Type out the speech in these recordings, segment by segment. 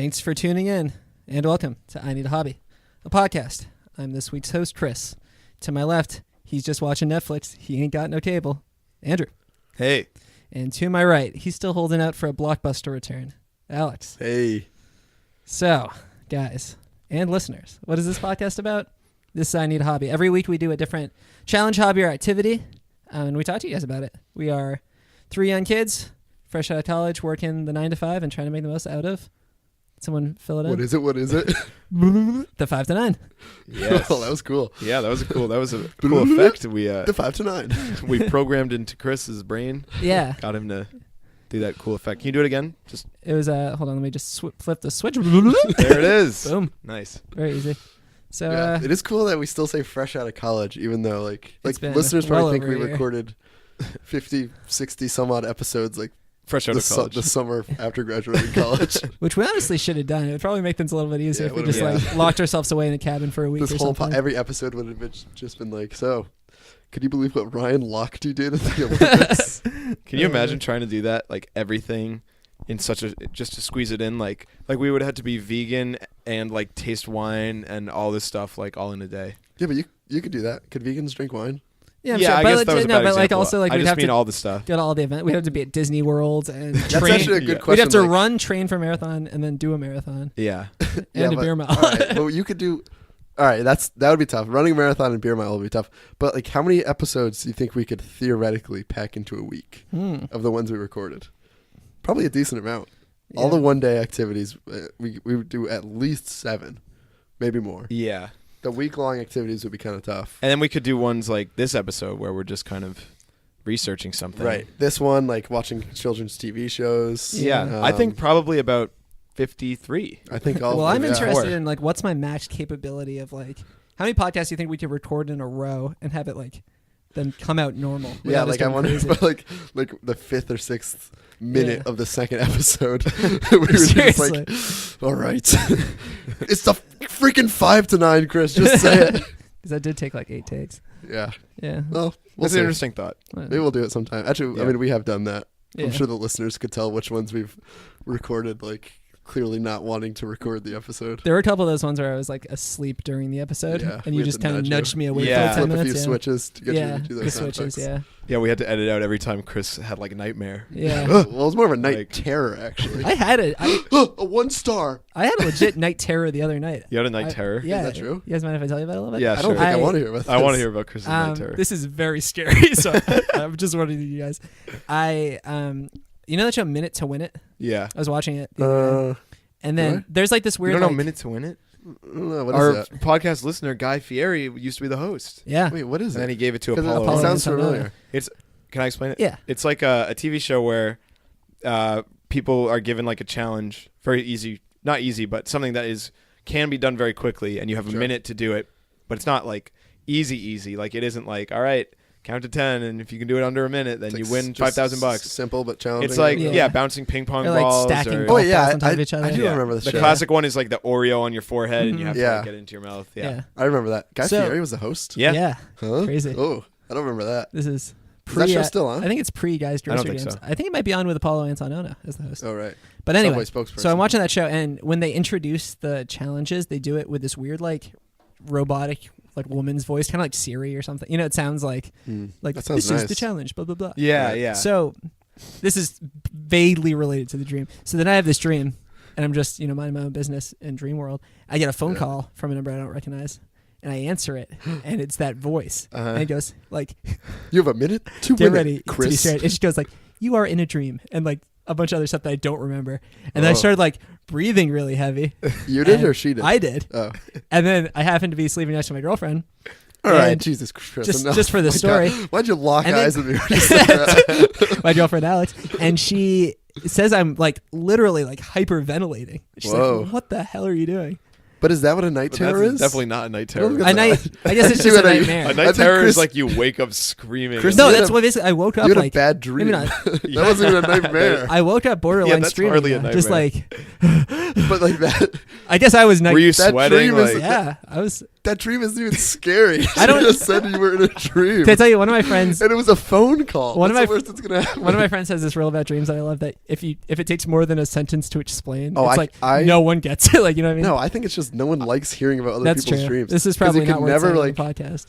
Thanks for tuning in, and welcome to I Need a Hobby, a podcast. I'm this week's host, Chris. To my left, he's just watching Netflix. He ain't got no cable. Andrew. Hey. And to my right, he's still holding out for a blockbuster return. Alex. Hey. So, guys and listeners, what is this podcast about? This is I Need a Hobby. Every week we do a different challenge, hobby, or activity, and we talk to you guys about it. We are 3 young kids, fresh out of college, working the 9 to 5 and trying to make the most out of. Someone fill it in. What is it? The 5 to 9. Yes. Oh, that was cool. Yeah, that was a cool effect. The 5 to 9. We programmed into Chris's brain. Yeah. Got him to do that cool effect. Can you do it again? It was hold on, let me just flip the switch. There it is. Boom. Nice. Very easy. So yeah, it is cool that we still say fresh out of college, even though like listeners well probably think we over a year. recorded 50, 60 some odd episodes like Fresh out of college. The summer after graduating college. which we honestly should have done. It would probably make things a little bit easier Yeah, if we just like locked ourselves away in a cabin for a week This or whole something. every episode would have just been like, so could you believe what Ryan Lochte did at the Olympics? Can you imagine trying to do that? Like everything in just to squeeze it in, like we would have to be vegan and like taste wine and all this stuff like all in a day. Yeah, but you could do that. Could vegans drink wine? Yeah, I'm yeah, sure. I But guess that was a bad but like example. also like I we'd just have mean to all the stuff. go to all the events. We'd have to be at Disney World and That's train. actually a good Yeah. We'd question. have to like, run, train for marathon, and then do a marathon Yeah. and a but- beer mile. All right, well, you could do. All right, that would be tough. Running a marathon and beer mile would be tough. But like, how many episodes do you think we could theoretically pack into a week of the ones we recorded? Probably a decent amount. Yeah. All the one-day activities, we would do at least 7, maybe more. Yeah. The week-long activities would be kind of tough. And then we could do ones like this episode where we're just kind of researching something. Right. This one, like watching children's TV shows. Yeah. I think probably about 53. I think all. Well, I'm yeah. interested in like what's my max capability of like how many podcasts do you think we could record in a row and have it like then come out normal? Yeah, without us like I going wonder crazy? about like the 5th or 6th minute Yeah. of the second episode. We were just Seriously. like, all right, it's the freaking 5 to 9, Chris. Just say it. Because that did take like 8 takes. Yeah. Yeah. Well, we'll That's see. an interesting thought. Maybe we'll do it sometime. Actually, Yeah. I mean, we have done that. Yeah. I'm sure the listeners could tell which ones we've recorded, like clearly not wanting to record the episode. There were a couple of those ones where I was like asleep during the episode, Yeah, and we you had just to kind of nudge nudged you. me away Yeah. for 10 Flip a few minutes. switches to get you Yeah, to do the those sound switches. effects. Yeah, Yeah, we had to edit out every time Chris had like a nightmare. yeah. Well, it was more of a night Like- terror, actually. I had it. A 1 star. I had a legit night terror the other night. You had a night terror? Yeah. Is that true? You guys mind if I tell you about it a little bit? Yeah, I don't sure. think I want to hear about this. I want to hear about Chris's night terror. This is very scary, so I'm just warning you guys. You know that show Minute to Win It? Yeah. I was watching it, the other day. And then what? there's like this You weird. don't know like, Minute to Win It? I don't know. What Our is that? podcast listener, Guy Fieri, used to be the host. Yeah. Wait, what is And then it? he gave it to 'Cause Apollo. It sounds Apollo. familiar. Can I explain it? Yeah. It's like a TV show where people are given like a challenge, very easy, not easy, but something that can be done very quickly, and you have a Sure. minute to do it. But it's not like easy. Like it isn't like, all right, count to 10, and if you can do it under a minute, then It's you like win just $5,000. Simple but challenging. It's like Yeah. bouncing ping pong Or, like, balls. stacking or, balls. Oh yeah, on top of each other. I do Yeah. remember this The show. classic one is like the Oreo on your forehead, and you have to Yeah. like, get it into your mouth. Yeah. Yeah. I remember that. Guy So- Fieri was the host. Yeah. Huh? Crazy. Oh, I don't remember that. This is Is pre. that show still on? I think it's pre Guys I don't Grocery think Games. so. I think it might be on with Apollo Antonona as the host. Oh right. But anyway, Subway spokesperson. so I'm watching that show, and when they introduce the challenges, they do it with this weird like robotic like woman's voice, kind of like Siri or something. You know, it sounds like That this sounds is nice. the challenge. Blah blah blah. Yeah. Right. Yeah. So this is vaguely related to the dream. So then I have this dream, and I'm just minding my own business in dream world. I get a phone call from a number I don't recognize, and I answer it, and it's that voice, and it goes like, You have a minute to "Get win ready, it, to be Chris. straight." And she goes like, "You are in a dream," and like a bunch of other stuff that I don't remember. And then I Oh. started like breathing really heavy. You did And or she did? I did. Oh. And then I happened to be sleeping next to my girlfriend. All right, And Jesus Christ. just for the My story. God. Why'd you lock And then- eyes with me when you said that? My girlfriend Alex, and she says I'm like literally like hyperventilating. She's Whoa. like, "What the hell are you doing?" But is that what a night But terror that's is? definitely not a night I don't terror. think A night, I guess it's See just a what I- nightmare. A I night think terror Chris- is like you wake up screaming. Chris- No, You had that's a- what basically I woke up You had like a bad dream. maybe not. That wasn't even a nightmare. I woke up borderline that's screaming, hardly a just nightmare. like But like that, I guess I was night. Were you that sweating? dream is- Like, Yeah, I was. that dream isn't even scary. I don't- You just said you were in a dream. Can I tell you, one of my friends. And it was a phone call. One of What's my- the worst that's gonna happen? One of my friends has this rule about dreams that I love, that if it takes more than a sentence to explain, Oh, it's no one gets it. Like, you know what I mean? No, I think it's just no one likes hearing about other That's people's true. dreams. This is 'Cause you probably can not worth never, saying like, on the podcast.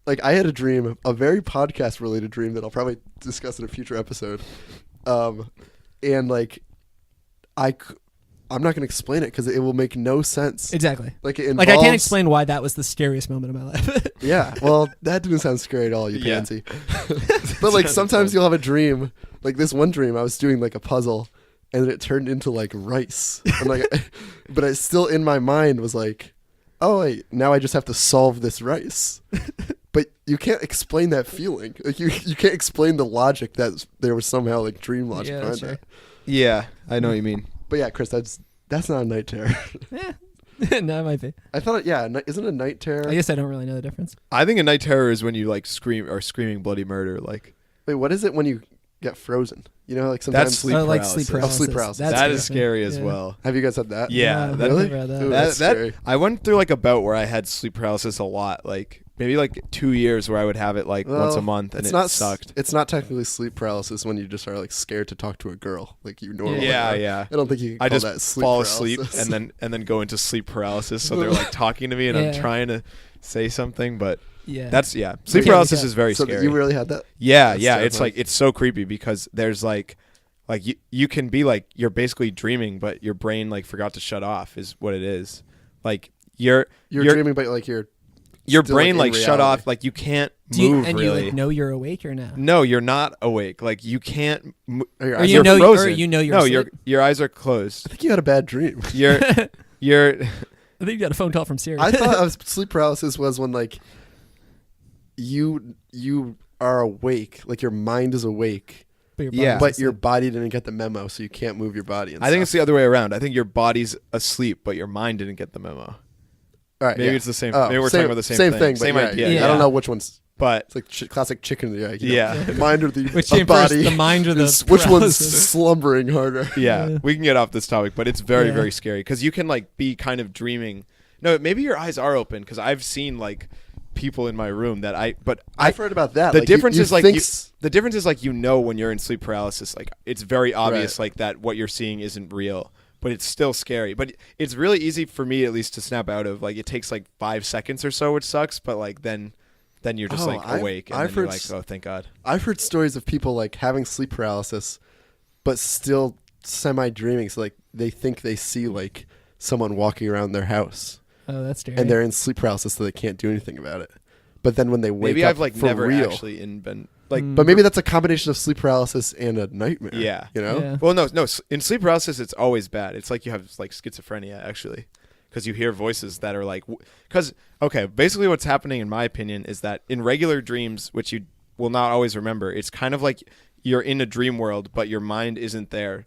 Like I had a dream, a very podcast related dream that I'll probably discuss in a future episode. And like I'm not going to explain it because it will make no sense. Exactly. Like it Like, I can't involves- explain why that was the scariest moment of my life. Yeah, well, that didn't sound scary at all, you Yeah. pansy. But like sometimes you'll have a dream. Like this one dream, I was doing like a puzzle, and then it turned into like rice. And like, but I still in my mind was like, oh wait, now I just have to solve this rice. But you can't explain that feeling. Like you can't explain the logic that there was somehow like dream logic Yeah, behind sure. that. yeah, I know what you mean. But yeah, Chris, that's not a night terror. Yeah. No, it might be. I thought it. Yeah, isn't a night terror? I guess I don't really know the difference. I think a night terror is when you like screaming bloody murder. Like Wait, what is it when you get frozen? You know, like sometimes. That's sleep Like paralysis. sleep paralysis. sleep paralysis. That's that is different. scary as Yeah. well. Have you guys had that? Yeah, No, that- I've Really? never had that. Ooh, that's That scary. I went through like a bout where I had sleep paralysis a lot. Like maybe like 2 years where I would have it like once a Well, month, and it's it not sucked. It's not technically sleep paralysis when you just are like scared to talk to a girl like you normally Yeah, are. yeah. I don't think you can I call just that sleep fall paralysis. asleep and then go into sleep paralysis. So they're like talking to me and I'm Yeah. trying to say something, but Yeah. that's sleep can't paralysis do is very so scary. you really had that? Yeah, That's yeah. It's terrifying. like it's so creepy because there's like you can be like you're basically dreaming, but your brain like forgot to shut off is what it is. Like you're Dreaming, but like you're your still, brain like, like in shut reality. off. Like you can't Do you, move and really. you like know you're awake or no? No, you're not awake. Like you can't. Or your Or eyes you are- know, frozen. or you know you're no, asleep. your eyes are closed. I think you had a bad dream. You're I think you got a phone call from Siri. I thought sleep paralysis was when like you are awake, like your mind is awake, but your Yeah. body's but asleep. your body didn't get the memo, so you can't move your body. And I think it's stuff. the other way around. I think your body's asleep, but your mind didn't get the memo. All right, Maybe yeah. it's the same. Oh, maybe we're same- talking about the same thing. but Same yeah, idea. yeah. I don't know which one's. But It's like classic chicken and the egg. Yeah. The mind or the Which a came first, body. the mind or the Which one's paralysis? slumbering harder? yeah, Yeah. we can get off this topic, but it's very, Yeah. very scary because you can like be kind of dreaming. No, maybe your eyes are open because I've seen like people in my room that I've heard about that. the Like, difference you is like think you, the difference is like when you're in sleep paralysis, like it's very obvious Right. like that what you're seeing isn't real, but it's still scary. But it's really easy for me at least to snap out of. Like it takes like 5 seconds or so, which sucks. But like then you're just Oh, like I've- awake and I've then you're heard like, oh, thank God. I've heard stories of people like having sleep paralysis, but still semi-dreaming. So like they think they see like someone walking around their house, Oh, that's scary. and they're in sleep paralysis, so they can't do anything about it. But then when they wake Maybe up I've like for never real, actually been like. Mm. but maybe that's a combination of sleep paralysis and a nightmare. Yeah. you know. Yeah. Well, no. In sleep paralysis, it's always bad. It's like you have like schizophrenia actually, because you hear voices that are like, because okay, basically what's happening in my opinion is that in regular dreams, which you will not always remember, it's kind of like you're in a dream world, but your mind isn't there,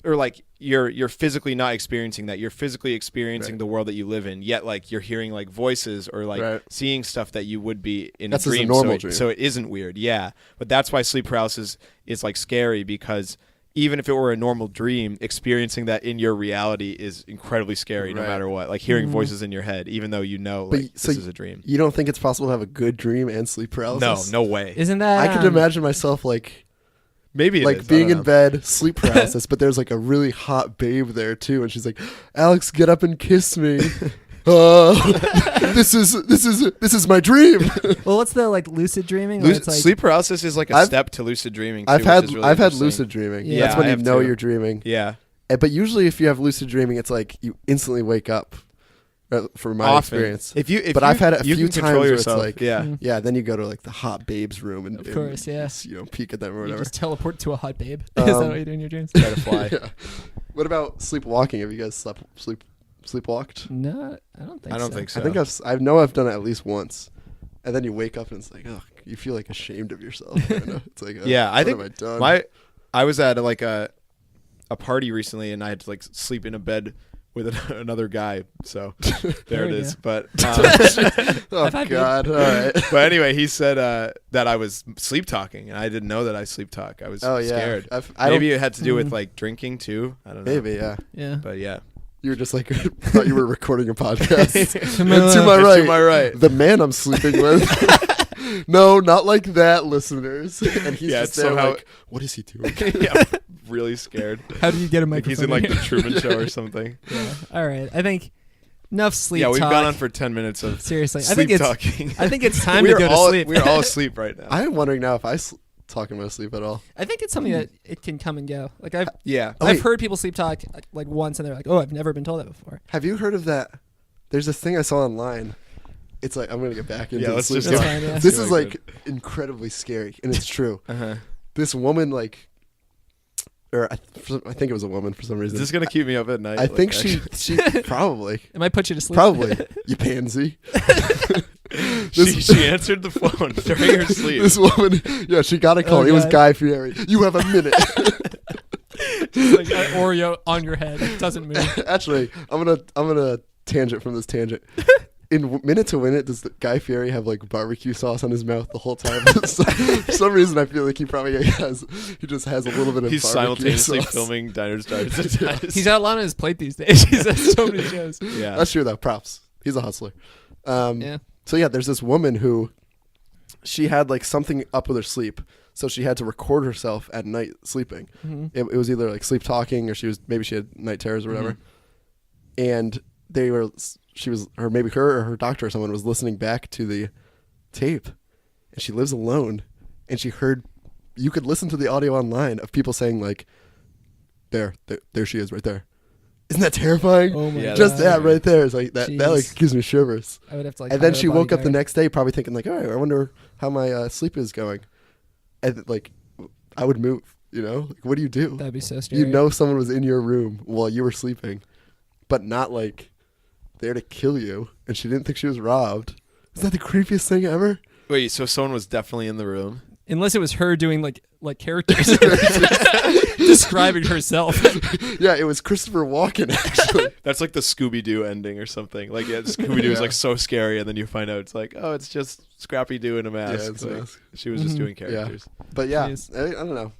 or like you're physically not experiencing that. You're physically experiencing Right. the world that you live in, yet like you're hearing like voices or like Right. seeing stuff that you would be in That's a just a dream. normal dream. So it isn't weird, yeah. But that's why sleep paralysis is like scary because even if it were a normal dream, experiencing that in your reality is incredibly scary no Right. matter what. Like hearing Mhm. voices in your head, even though you know But like, so this is a dream. You don't think it's possible to have a good dream and sleep No, paralysis? no way. Isn't that? I could imagine myself like Maybe it like is, I being don't in know. bed, sleep paralysis, but there's like a really hot babe there too, and she's like, "Alex, get up and kiss me." This is my dream. Well, what's the like lucid dreaming? where it's like, Sleep paralysis is like a I've- step to lucid dreaming. Too, I've which had is really I've had interesting. lucid dreaming. Yeah. That's when I you have know too. you're dreaming. Yeah, But usually, if you have lucid dreaming, it's like you instantly wake up. From my often. experience, If But I've had it a you few can times control where it's yourself. like- yeah. Mm. yeah, then you go to like the hot babes room and, Of course, and yeah. just, peek at them or you whatever. just teleport to a hot babe. Is that Um, what you do in your dreams? Try to fly. Yeah. What about sleepwalking? Have you guys sleepwalked? No, I don't think. I don't so. think so. I think I know I've done it at least once, and then you wake up and it's like, oh, you feel like ashamed of yourself. It's like, Yeah, I what think have I done? I was at like a party recently and I had to like sleep in a bed with another guy. So there it we is. go. But Oh I've had God! All right. but anyway, he said that I was sleep talking, and I didn't know that I sleep talk. I was Oh yeah. scared. I Maybe don't, it had to do with Mm. like drinking too. I don't know. maybe yeah. Yeah. But yeah, You were just like thought you were recording a podcast. To my And to left. my And right, to my right. the man I'm sleeping with. No, not like that, listeners. And he's Yeah, just it's there somehow- like, what is he doing? Yeah, really scared. How did you get a Like microphone? he's in like the here? Truman Show or something. Yeah. All right. I think enough sleep Yeah, we've talk. gone on for 10 minutes of Seriously. I sleep think it's talking. I think it's time we to are go all, to sleep. We're all asleep right now. I am wondering now if I talk in my sleep at all. I think it's something that it can come and go. Like I've Yeah. Oh, I've wait. heard people sleep talk like once and they're like, "Oh, I've never been told that before." Have you heard of that? There's this thing I saw online. It's like I'm gonna get back into Yeah, the let's sleep just That's talk. fine, yeah. This Really is like incredibly scary, and it's true. Uh-huh. This woman, like, or I think it was a woman for some Is reason. this gonna keep me up at night? I Like, think actually? she probably It might put you to sleep. probably you pansy. she answered the phone during her sleep. This woman, yeah, she got a call. Oh, It was God. Guy Fieri. You have a minute. Just like an Oreo on your head. It doesn't move. Actually, I'm gonna tangent from this tangent. In Minute to Win It, does the Guy Fieri have like barbecue sauce on his mouth the whole time? For some reason, I feel like he probably he just has a little bit of He's barbecue simultaneously sauce. filming Diners, Drive-Ins, and Dives. He's got a lot on his plate these days. He's at so many shows. Yeah. That's true though. Props. He's a hustler. Yeah. So yeah, there's this woman who she had like something up with her sleep, so she had to record herself at night sleeping. Mhm. It was either like sleep talking or she had night terrors or whatever. Mhm. And maybe her or her doctor or someone was listening back to the tape, and she lives alone, and she heard, you could listen to the audio online of people saying like, there she is right there. Isn't that terrifying? Oh my Yeah, god. Just that right there is like that like Jeez. gives me shivers. I would have to like. And then hire a she woke up the bodyguard. next day probably thinking like, all right, I wonder how my sleep is going. And like, I would move, like, what do you do? That'd be so scary. You know someone was in your room while you were sleeping, but not like there to kill you, and she didn't think she was robbed. Is that the creepiest thing ever? Wait, so someone was definitely in the room? Unless it was her doing like characters, describing herself. Yeah, it was Christopher Walken actually. That's like the Scooby-Doo ending or something. Like, yeah, Scooby-Doo is Yeah. like so scary, and then you find out it's like, oh, it's just Scrappy-Doo in a mask. Yeah, it's a Like, mask. She was just Mhm. doing characters. But yeah, Jeez. I don't know.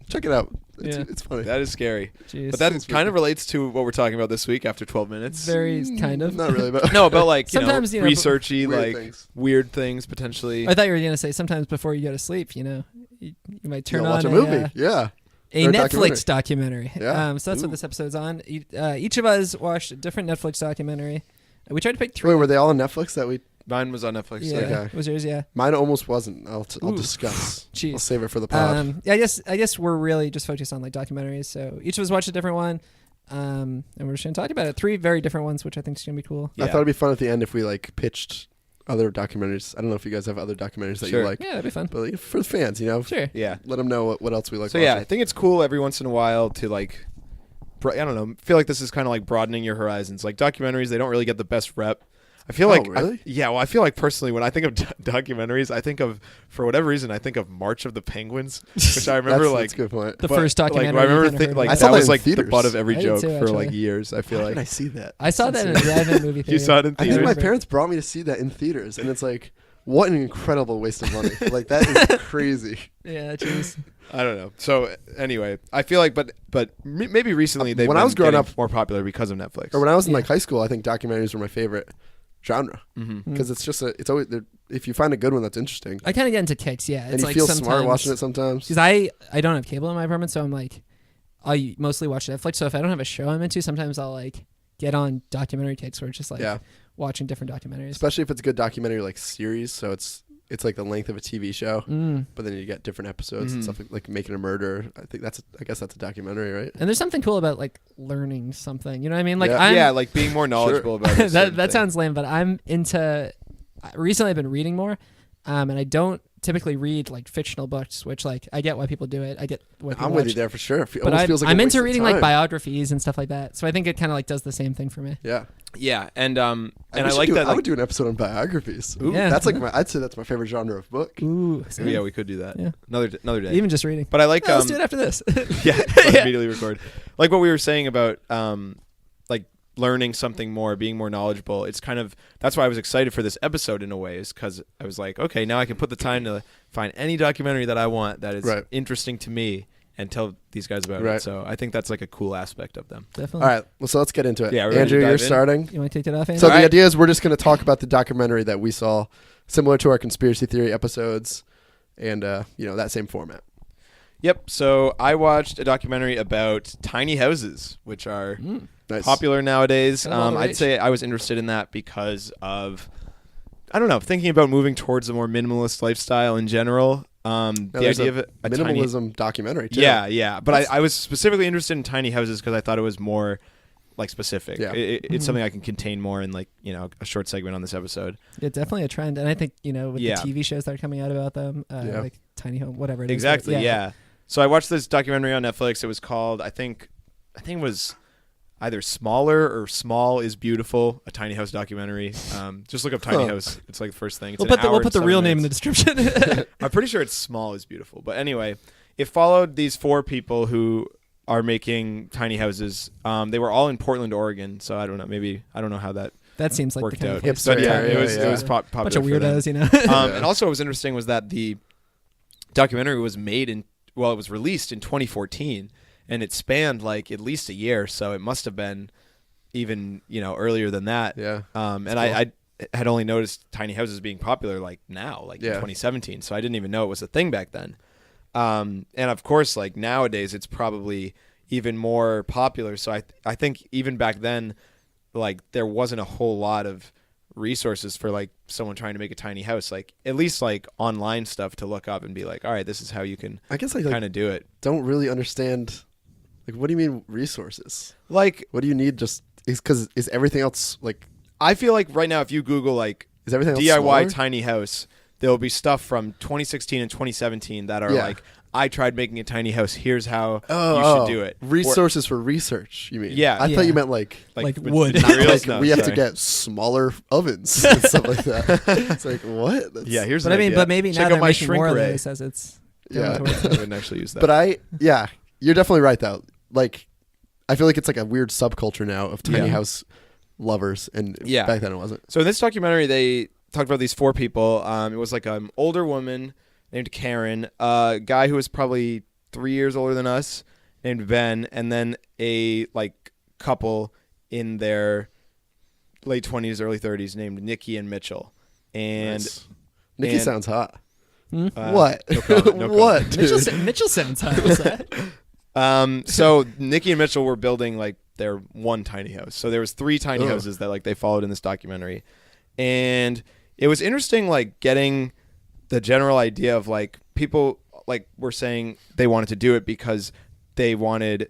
Check it out. Yeah. It's funny. That is scary. Jeez. But that It's kind of creepy. relates to what we're talking about this week after 12 minutes. very kind of. Not really, but No, about like, Sometimes, researchy, Weird like things. weird things potentially. I thought you were gonna say sometimes before you go to sleep. You might turn watch on a movie. Yeah. a Or a Netflix documentary. Yeah. So that's what Ooh. this episode's on. Each of us watched a different Netflix documentary. We tried to pick three. Wait, were they all on Netflix that we? Mine was on Netflix. Yeah. Okay. Was yours? Yeah. Mine almost wasn't. I'll Ooh. discuss. Jeez. I'll save it for the pod. Yeah, I guess we're really just focused on like documentaries. So each of us watched a different one, and we're just gonna talk about it. Three very different ones, which I think is gonna be cool. Yeah. I thought it'd be fun at the end if we like pitched other documentaries. I don't know if you guys have other documentaries that Sure. you like, Yeah, that'd be fun. but like, for the fans, Sure. Yeah. let them know what else we like. So yeah, I watching. think it's cool every once in a while to like, I don't know, feel like this is kind of like broadening your horizons. Like documentaries, they don't really get the best rep. I feel like, really? I feel like personally when I think of documentaries, I think of, for whatever reason, I think of March of the Penguins, which I remember that's, like that's a good point. The but, first documentary. Like, I you remember kinda heard like about. I saw that that was in like the theaters. butt of every I did joke too, for like actually. years. I feel How like did I see that? I saw that in a drive-in movie theater. you saw it in I think theaters. my parents brought me to see that in theaters, and it's like, what an incredible waste of money. Like that is crazy. Yeah, jeez. I don't know. So anyway, I feel like, but maybe recently they've When been I was growing getting up- more popular because of Netflix. Or when I was in Yeah. like high school, I think documentaries were my favorite genre Mm-hmm. because it's just it's always if you find a good one that's interesting I kind of get into kicks. Yeah, it's and you like feel sometimes, smart watching it sometimes. Because I don't have cable in my apartment, so I'm like, I mostly watch Netflix. So if I don't have a show I'm into, sometimes I'll like get on documentary kicks where it's just like Yeah. watching different documentaries. Especially if it's a good documentary like series, so it's like the length of a TV show, but then you get different episodes and Mhm. stuff like Making a Murder. I guess that's a documentary, right? And there's something cool about like learning something. You know what I mean? Like Yeah. I'm, like being more knowledgeable about it. that sounds lame, but I'm into. Recently, I've been reading more, and I don't typically read like fictional books, which like I get why people do it. I get why people I'm with watch- you there for sure. It But almost I'm, feels like a I'm waste into of reading like time. biographies and stuff like that. So I think it kind of like does the same thing for me. Yeah, Yeah, and we I should like do- that. I Like, would do an episode on biographies. Ooh. Yeah. That's like I'd say that's my favorite genre of book. Ooh, yeah, we could do that. Yeah. Another day. even just reading. But I like Let's do it after this. yeah, Yeah. immediately record. Like what we were saying about like learning something more, being more knowledgeable. It's kind of that's why I was excited for this episode in a way, is because I was like, okay, now I can put the time to find any documentary that I want that is Right. interesting to me and tell these guys about Right. it. So I think that's like a cool aspect of them. Definitely. All right, well, so let's get into it. Yeah, we're ready to Andrew, you're dive in? starting. You want to take it off, Andrew? So the All right. idea is we're just going to talk about the documentary that we saw, similar to our conspiracy theory episodes, and that same format. Yep. So I watched a documentary about tiny houses, which are Nice. popular nowadays. Kind of all the I'd rage. say I was interested in that because of, I don't know, thinking about moving towards a more minimalist lifestyle in general. Now, The there's idea of a tiny, minimalism documentary too. yeah. But I was specifically interested in tiny houses because I thought it was more like specific. Yeah. It's something I can contain more in like a short segment on this episode. It's definitely a trend, and I think with Yeah. the TV shows that are coming out about them, like Tiny Home, whatever it is. Exactly. but Yeah. So I watched this documentary on Netflix. It was called, I think it was either Smaller or Small is Beautiful, a tiny house documentary. Just look up tiny house. It's like the first thing. It's We'll an put the hour we'll and put the 7 real name in the minutes. description. I'm pretty sure it's Small is Beautiful. But anyway, it followed these 4 people who are making tiny houses. They were all in Portland, Oregon. So I don't know. Maybe I don't know how that That seems like worked the kind out. of place Hipster, to But yeah, do yeah, it was popular. bunch of for them. weirdos, And also, what was interesting was that the documentary was it was released in 2014, and it spanned like at least a year. So it must have been even earlier than that. Yeah. And cool. I had only noticed tiny houses being popular like now, like in Yeah. 2017. So I didn't even know it was a thing back then. And of course, like nowadays, it's probably even more popular. So I think even back then, like there wasn't a whole lot of resources for like someone trying to make a tiny house, like at least like online stuff to look up and be like, all right, this is how you can I guess I kind of do it. don't really understand. Like, what do you mean resources? Like What do you need? Just is everything else like? I feel like right now, if you Google like Is everything else DIY smaller? tiny house, there'll be stuff from 2016 and 2017 that are Yeah. like, I tried making a tiny house. Here's how Oh, you should do it. Resources for research. You mean? Yeah. I thought Yeah. you meant like Like with wood. materials? like No, we have to sorry. get smaller ovens and stuff like that. It's like what? That's, Yeah, here's But an I mean, idea. but maybe Check now out they're my making shrink more of ray. those as it's Yeah. going towards I wouldn't actually use that. But you're definitely right though. Like, I feel like it's like a weird subculture now of tiny Yeah. house lovers, and Yeah. back then it wasn't. So in this documentary, they talked about these 4 people. It was like an older woman named Karen, a guy who was probably 3 years older than us named Ben, and then a like couple in their late 20s, early 30s named Nikki and Mitchell. And Nice. Nikki and- sounds hot. Hmm? What? No comment, no What? comment. Dude? Mitchell sounds hot. What's that? So Nikki and Mitchell were building like their one tiny house. So there was 3 tiny Ugh. houses that like they followed in this documentary. And it was interesting like getting the general idea of like people like were saying they wanted to do it because they wanted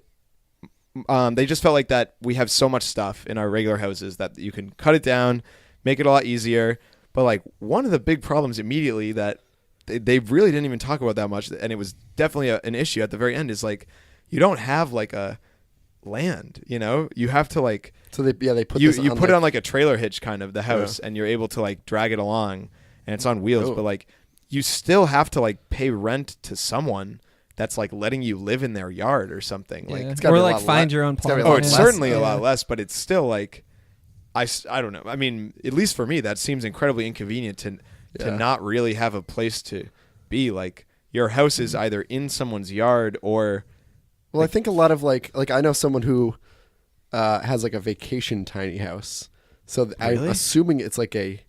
they just felt like that we have so much stuff in our regular houses that you can cut it down, make it a lot easier. But like one of the big problems immediately that they really didn't even talk about that much, and it was definitely an issue at the very end, is like you don't have like a land, you have to like So they put you this you on, put it on like a trailer hitch kind of the house, Yeah. and you're able to like drag it along, and it's on wheels. Oh. But like you still have to like pay rent to someone that's like letting you live in their yard or something. Like Yeah. gotta Or be a like lot find le- your own it's gotta be plot. a lot it's less. certainly a Yeah. lot less, but it's still like I don't know. I mean, at least for me, that seems incredibly inconvenient to Yeah. not really have a place to be. Like your house is either in someone's yard or Well, I think a lot of like I know someone who has like a vacation tiny house. So I'm Really? assuming it's like a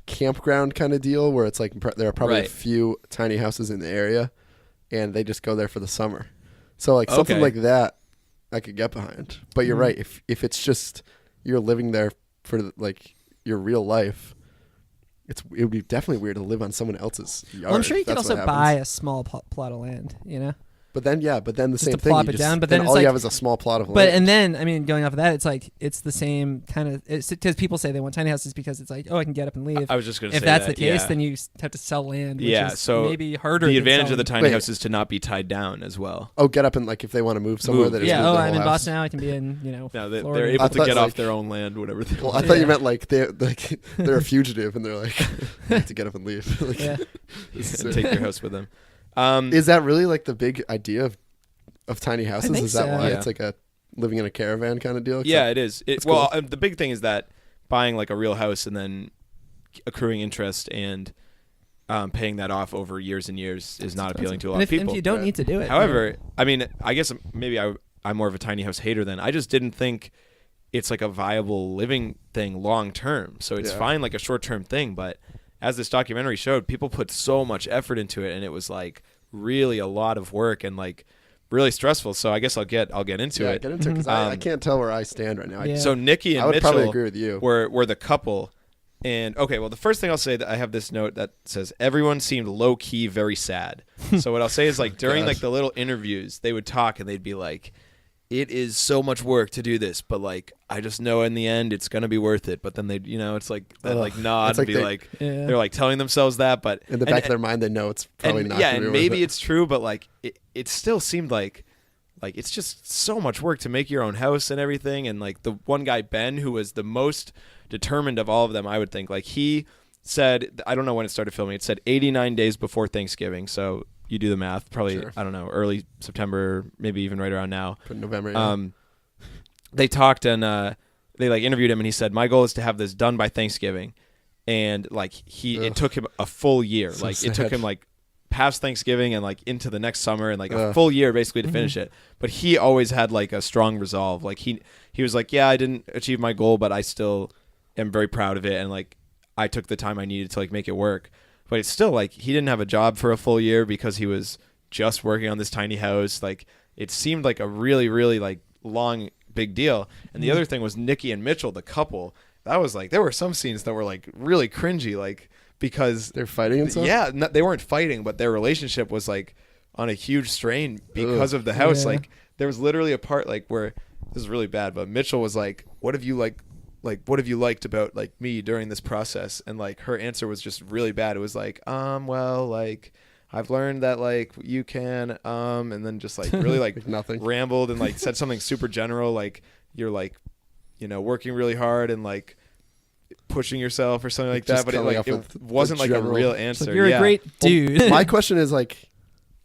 campground kind of deal where it's like there are probably a Right. few tiny houses in the area, and they just go there for the summer. So like something Okay. like that, I could get behind. But you're Mhm. right. If it's just you're living there for like your real life, it would be definitely weird to live on someone else's yard. Well, I'm sure you could That's also what buy happens. a small plot of land, But then the just same to thing. plop you it just- down, but then it's all you like- have is a small plot of land. But and then I mean, going off of that, it's like it's the same kind of. It's because people say they want tiny houses because it's like, oh, I can get up and leave. I was just going to If say that's that, the case, yeah. then you have to sell land. Which Yeah, is so maybe harder. The than advantage of the selling- tiny Wait. house is to not be tied down as well. Oh, get up and like if they want to move somewhere, Move. they just Yeah. move Oh, their I'm whole in house. Boston now. I can be in No, Florida. they're able I to thought, get like- off their own land, whatever they Well, want. I thought you Yeah. meant like they're a fugitive and they're like I have to get up and leave. Like, Yeah. this is And it. take their house with them. Is that really like the big idea of tiny houses? think Is that so. why Yeah. it's like a living in a caravan kind of deal? Yeah, it is. That's Well, cool. the big thing is that buying like a real house and then accruing interest and paying that off over years and years is not appealing to a lot and of people. If you don't need to do it. However, I mean, I guess maybe I'm more of a tiny house hater than I just didn't think it's like a viable living thing long term. So it's fine like a short term thing, but as this documentary showed, people put so much effort into it, and it was like really a lot of work and like really stressful. So I guess I'll get into it. Get into it because I can't tell where I stand right now. So Nikki and I would Mitchell probably agree with you. were the couple. And okay, well, the first thing I'll say that I have this note that says everyone seemed low key very sad. So what I'll say is like during like the little interviews, they would talk and they'd be like, "It is so much work to do this, but like I just know in the end it's gonna be worth it." But then they, it's like that like nod and be they're like telling themselves that, but in the back of their mind they know it's probably not. Yeah, gonna be and worth maybe it. it's true, but like it still seemed like it's just so much work to make your own house and everything. And like the one guy, Ben, who was the most determined of all of them, I would think, like he said, I don't know when it started filming, it said 89 days before Thanksgiving. So you do the math, probably, I don't know, early September, maybe even right around now. Put November. They talked and they like interviewed him, and he said, "My goal is to have this done by Thanksgiving." And like it took him a full year. So like sad. it took him like past Thanksgiving and like into the next summer and like a full year basically to finish it. But he always had like a strong resolve. Like he was like, "Yeah, I didn't achieve my goal, but I still am very proud of it, and like I took the time I needed to like make it work." But it's still like he didn't have a job for a full year because he was just working on this tiny house. Like it seemed like a really, really like long big deal. And the other thing was Nikki and Mitchell, the couple. That was like, there were some scenes that were like really cringy, like because they're fighting and stuff. Yeah, they weren't fighting, but their relationship was like on a huge strain because of the house. Yeah. Like there was literally a part like where this is really bad, but Mitchell was like, "What have you what have you liked about like me during this process?" And like her answer was just really bad. It was like, well, like I've learned that like you can, and then just like really like nothing, rambled and like said something super general, like you're like, working really hard and like pushing yourself or something like that. But it wasn't like a real answer. Like, you're a great dude. My question is like,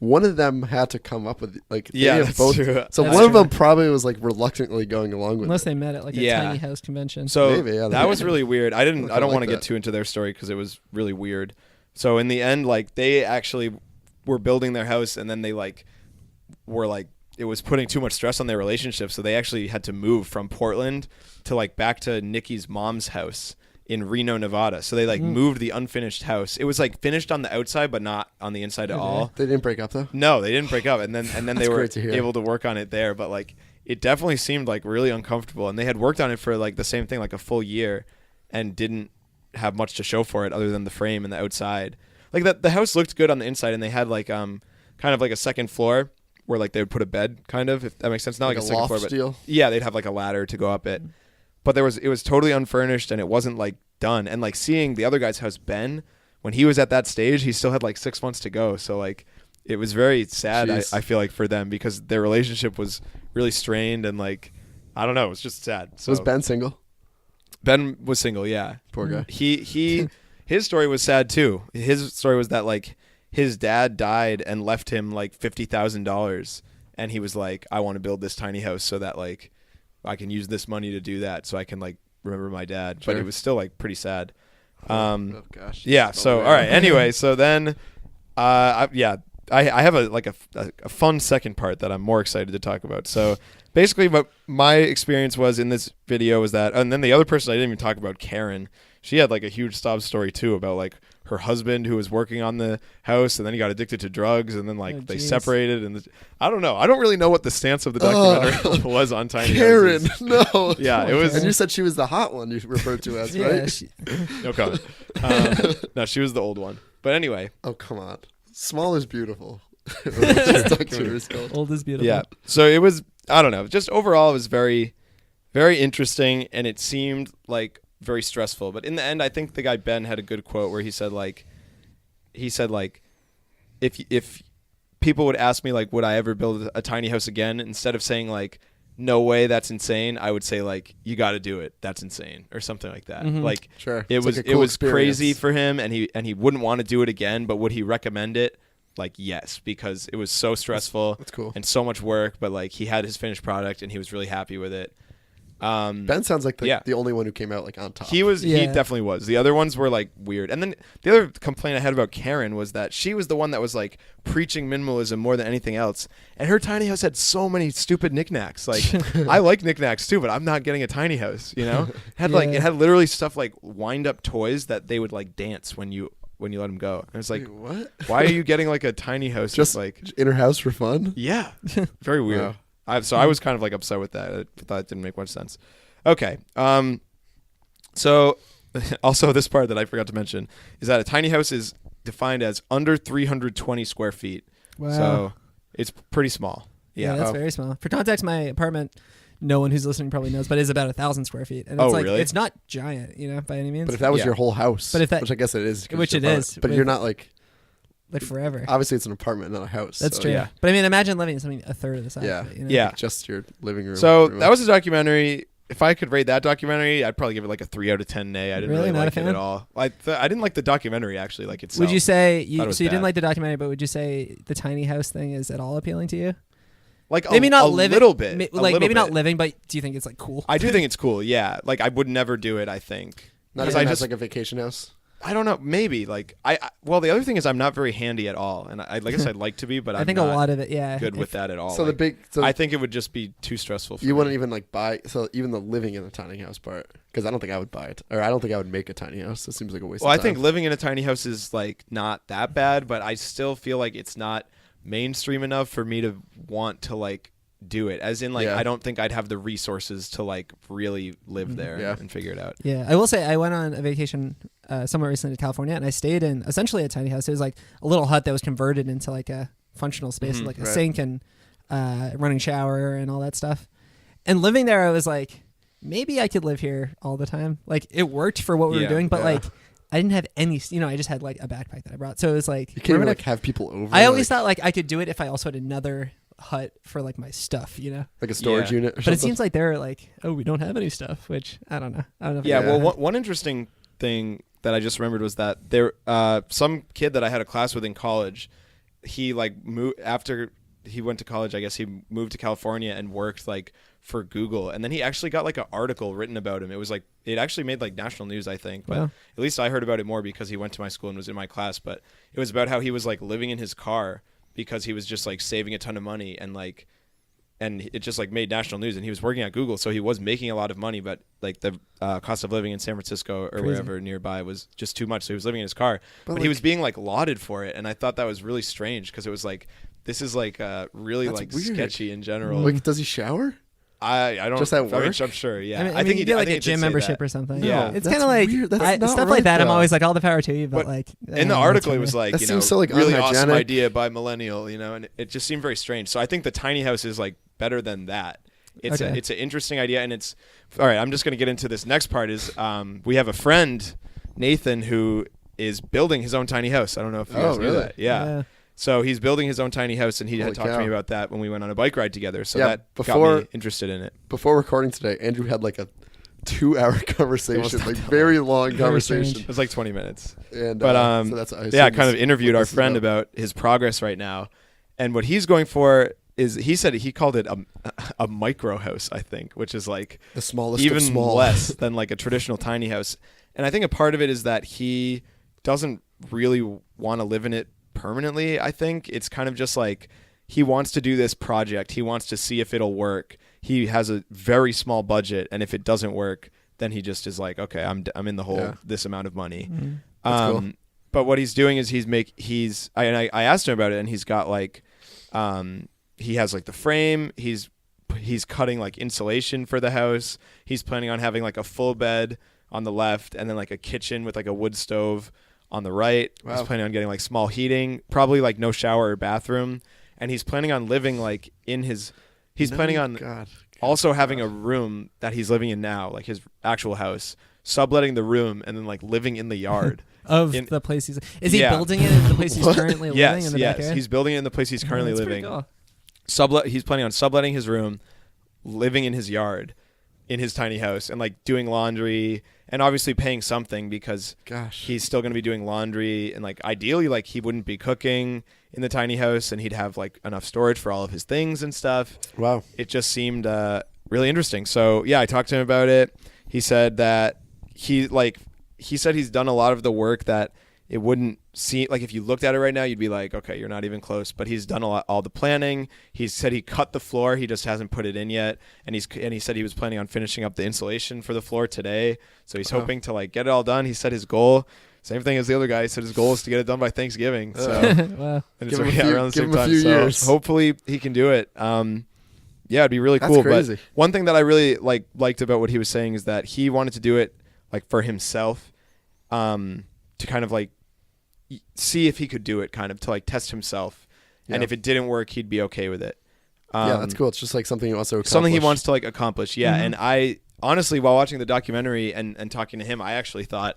one of them had to come up with like that's both. true. So That's one of true. them probably was like reluctantly going along with Unless it. they met at like a tiny house convention. So Maybe, that was really weird. I don't like want to get that. too into their story because it was really weird. So in the end, like they actually were building their house, and then they like were like it was putting too much stress on their relationship, so they actually had to move from Portland to like back to Nikki's mom's house in Reno, Nevada. So they like moved the unfinished house. It was like finished on the outside but not on the inside at all. They didn't break up though. No, they didn't break up, and then they were great to hear. able to work on it there. But like it definitely seemed like really uncomfortable, and they had worked on it for like the same thing like a full year, and didn't have much to show for it other than the frame and the outside. Like the house looked good on the inside, and they had like kind of like a second floor where like they would put a bed, kind of, if that makes sense. Not like a second loft floor, but deal? yeah, they'd have like a ladder to go up it. But it was totally unfurnished, and it wasn't like done. And like seeing the other guy's house, Ben, when he was at that stage, he still had like 6 months to go. So like it was very sad. I feel like for them because their relationship was really strained, and like I don't know, it was just sad. So Was Ben single? Ben was single, yeah. Poor guy. His story was sad too. His story was that like his dad died and left him like $50,000, and he was like, "I want to build this tiny house so that like I can use this money to do that, so I can like remember my dad." Sure. But it was still like pretty sad. Oh gosh. Yeah. So all right. Anyway, so then, I have a fun second part that I'm more excited to talk about. So basically, what my experience was in this video was that, and then the other person I didn't even talk about, Karen, she had like a huge sob story too about like her husband who was working on the house, and then he got addicted to drugs, and then like they separated, and I don't know. I don't really know what the stance of the documentary was on tiny Karen, houses. no. Yeah, it was. And you said she was the hot one you referred to as, right? No comment. No, she was the old one. But anyway. Oh, come on. Small is beautiful. Old is beautiful. Yeah. So it was, I don't know, just overall it was very, very interesting, and it seemed like very stressful. But in the end, I think the guy Ben had a good quote where he said if people would ask me like, would I ever build a tiny house again, instead of saying like, no way, that's insane, I would say like, you got to do it, that's insane, or something like that. Like, sure, it was like a cool crazy experience for him, and he wouldn't want to do it again. But would he recommend it? Like, yes, because it was so stressful. That's cool. And so much work. But like, he had his finished product, and he was really happy with it. Ben sounds like the only one who came out like on top. He definitely was. The other ones were like weird. And then the other complaint I had about Karen was that she was the one that was like preaching minimalism more than anything else. And her tiny house had so many stupid knickknacks. Like I like knickknacks too, but I'm not getting a tiny house, you know? It had literally stuff like wind up toys that they would like dance when you let them go. And it's like, what? Why are you getting like a tiny house? Just like in her house for fun? Yeah. Very weird. Wow. I was kind of like upset with that. I thought it didn't make much sense. Okay. So also this part that I forgot to mention is that a tiny house is defined as under 320 square feet. Wow. So it's pretty small. Yeah, that's very small. For context, my apartment, no one who's listening probably knows, but is about 1,000 square feet. And it's really? It's not giant, by any means. But if that was your whole house, which I guess it is. Which it is. But you're not like forever. Obviously, it's an apartment, not a house. That's so, true. Yeah. But I mean, imagine living in something a third of the size. Yeah. Of it, Yeah. Like just your living room. So that was a documentary. If I could rate that documentary, I'd probably give it like a 3 out of 10. I didn't really not like a it fan? at all. I didn't like the documentary actually, like itself. Would you say you didn't like the documentary, but would you say the tiny house thing is at all appealing to you? Like maybe not living, little bit. Maybe not living, but do you think it's like cool? I do think it's cool. Yeah, like I would never do it. I think not even as like a vacation house. I don't know. Maybe like well, the other thing is I'm not very handy at all, and I guess I'd like to be, but I think a lot of it, good with that at all. So I think it would just be too stressful. For you me. Wouldn't even like buy. So even the living in a tiny house part, because I don't think I would buy it, or I don't think I would make a tiny house. It seems like a waste. Well, of I time. think living in a tiny house is like not that bad, but I still feel like it's not mainstream enough for me to want to like do it. As in, like I don't think I'd have the resources to like really live there and figure it out. Yeah, I will say I went on a vacation somewhere recently to California, and I stayed in essentially a tiny house. It was like a little hut that was converted into like a functional space, like a sink and running shower and all that stuff. And living there, I was like, maybe I could live here all the time. Like it worked for what we were doing, but like I didn't have any, I just had like a backpack that I brought. So it was like you can't even like have people over. I always thought like I could do it if I also had another hut for like my stuff, like a storage unit. But it seems like they're like, oh, we don't have any stuff, which I don't know. Well, one interesting thing that I just remembered was that there some kid that I had a class with in college, he like moved after he went to college. I guess he moved to California and worked like for Google, and then he actually got like an article written about him. It was like it actually made like national news, I think, but at least I heard about it more because he went to my school and was in my class. But it was about how he was like living in his car because he was just like saving a ton of money and it just like made national news, and he was working at Google, so he was making a lot of money, but like the cost of living in San Francisco or wherever nearby was just too much, so he was living in his car, but like, he was being like lauded for it, and I thought that was really strange because it was like this is like really like weird. Sketchy in general. Like, does he shower? I don't just at work. I'm sure. Yeah, I think he you did get like a gym membership or something. Yeah, it's kind of like stuff like that. I'm always like all the power to you, but like in the article it was like that seems so like really unhygienic. Awesome idea by millennial, and it just seemed very strange. So I think the tiny house is like better than that. It's an interesting idea, and it's all right. I'm just going to get into this next part. Is we have a friend, Nathan, who is building his own tiny house. I don't know if you guys knew that. Yeah. So he's building his own tiny house, and he had talked to me about that when we went on a bike ride together. So that got me interested in it. Before recording today, Andrew had like a 2-hour conversation, like very long conversation. It was like 20 minutes. And, but so that's, I kind of interviewed our friend about his progress right now, and what he's going for is he called it a micro house, I think, which is like the smallest even of small. less than like a traditional tiny house. And I think a part of it is that he doesn't really want to live in it permanently. I think it's kind of just like he wants to do this project. He wants to see if it'll work. He has a very small budget, and if it doesn't work, then he just is like, okay, I'm in the hole. This amount of money. Mm-hmm. That's cool. But what he's doing is I asked him about it, and he's got like he has like the frame. He's cutting like insulation for the house. He's planning on having like a full bed on the left, and then like a kitchen with like a wood stove on the right. Wow. He's planning on getting like small heating, probably like no shower or bathroom, and he's planning on living like in his. He's planning on also having a room that he's living in now, like his actual house, subletting the room, and then like living in the yard of the place he's. Is he building it in the place he's currently living in the backyard? Yes, he's building it in the place he's currently living. Cool. He's planning on subletting his room, living in his yard, in his tiny house, and like doing laundry, and obviously paying something because he's still going to be doing laundry, and like ideally like he wouldn't be cooking in the tiny house, and he'd have like enough storage for all of his things and stuff. Wow. It just seemed really interesting. So yeah, I talked to him about it. He said that he said he's done a lot of the work that it wouldn't seem like if you looked at it right now, you'd be like, okay, you're not even close. But he's done all the planning. He said he cut the floor. He just hasn't put it in yet. And he said he was planning on finishing up the insulation for the floor today. So he's hoping to like get it all done. He said his goal, same thing as the other guy. He said his goal is to get it done by Thanksgiving. So Wow. and Give so, him a yeah, few- around the give same him a time. few So years. hopefully he can do it. Yeah, it'd be really That's cool. crazy. But one thing that I really liked about what he was saying is that he wanted to do it like for himself, to kind of like see if he could do it, kind of to like test himself, and Yeah. if it didn't work, he'd be okay with it. Yeah, that's cool. It's just like something he wants to accomplish. Something he wants to like accomplish. Yeah, Mhm. and I honestly, while watching the documentary and talking to him, I actually thought,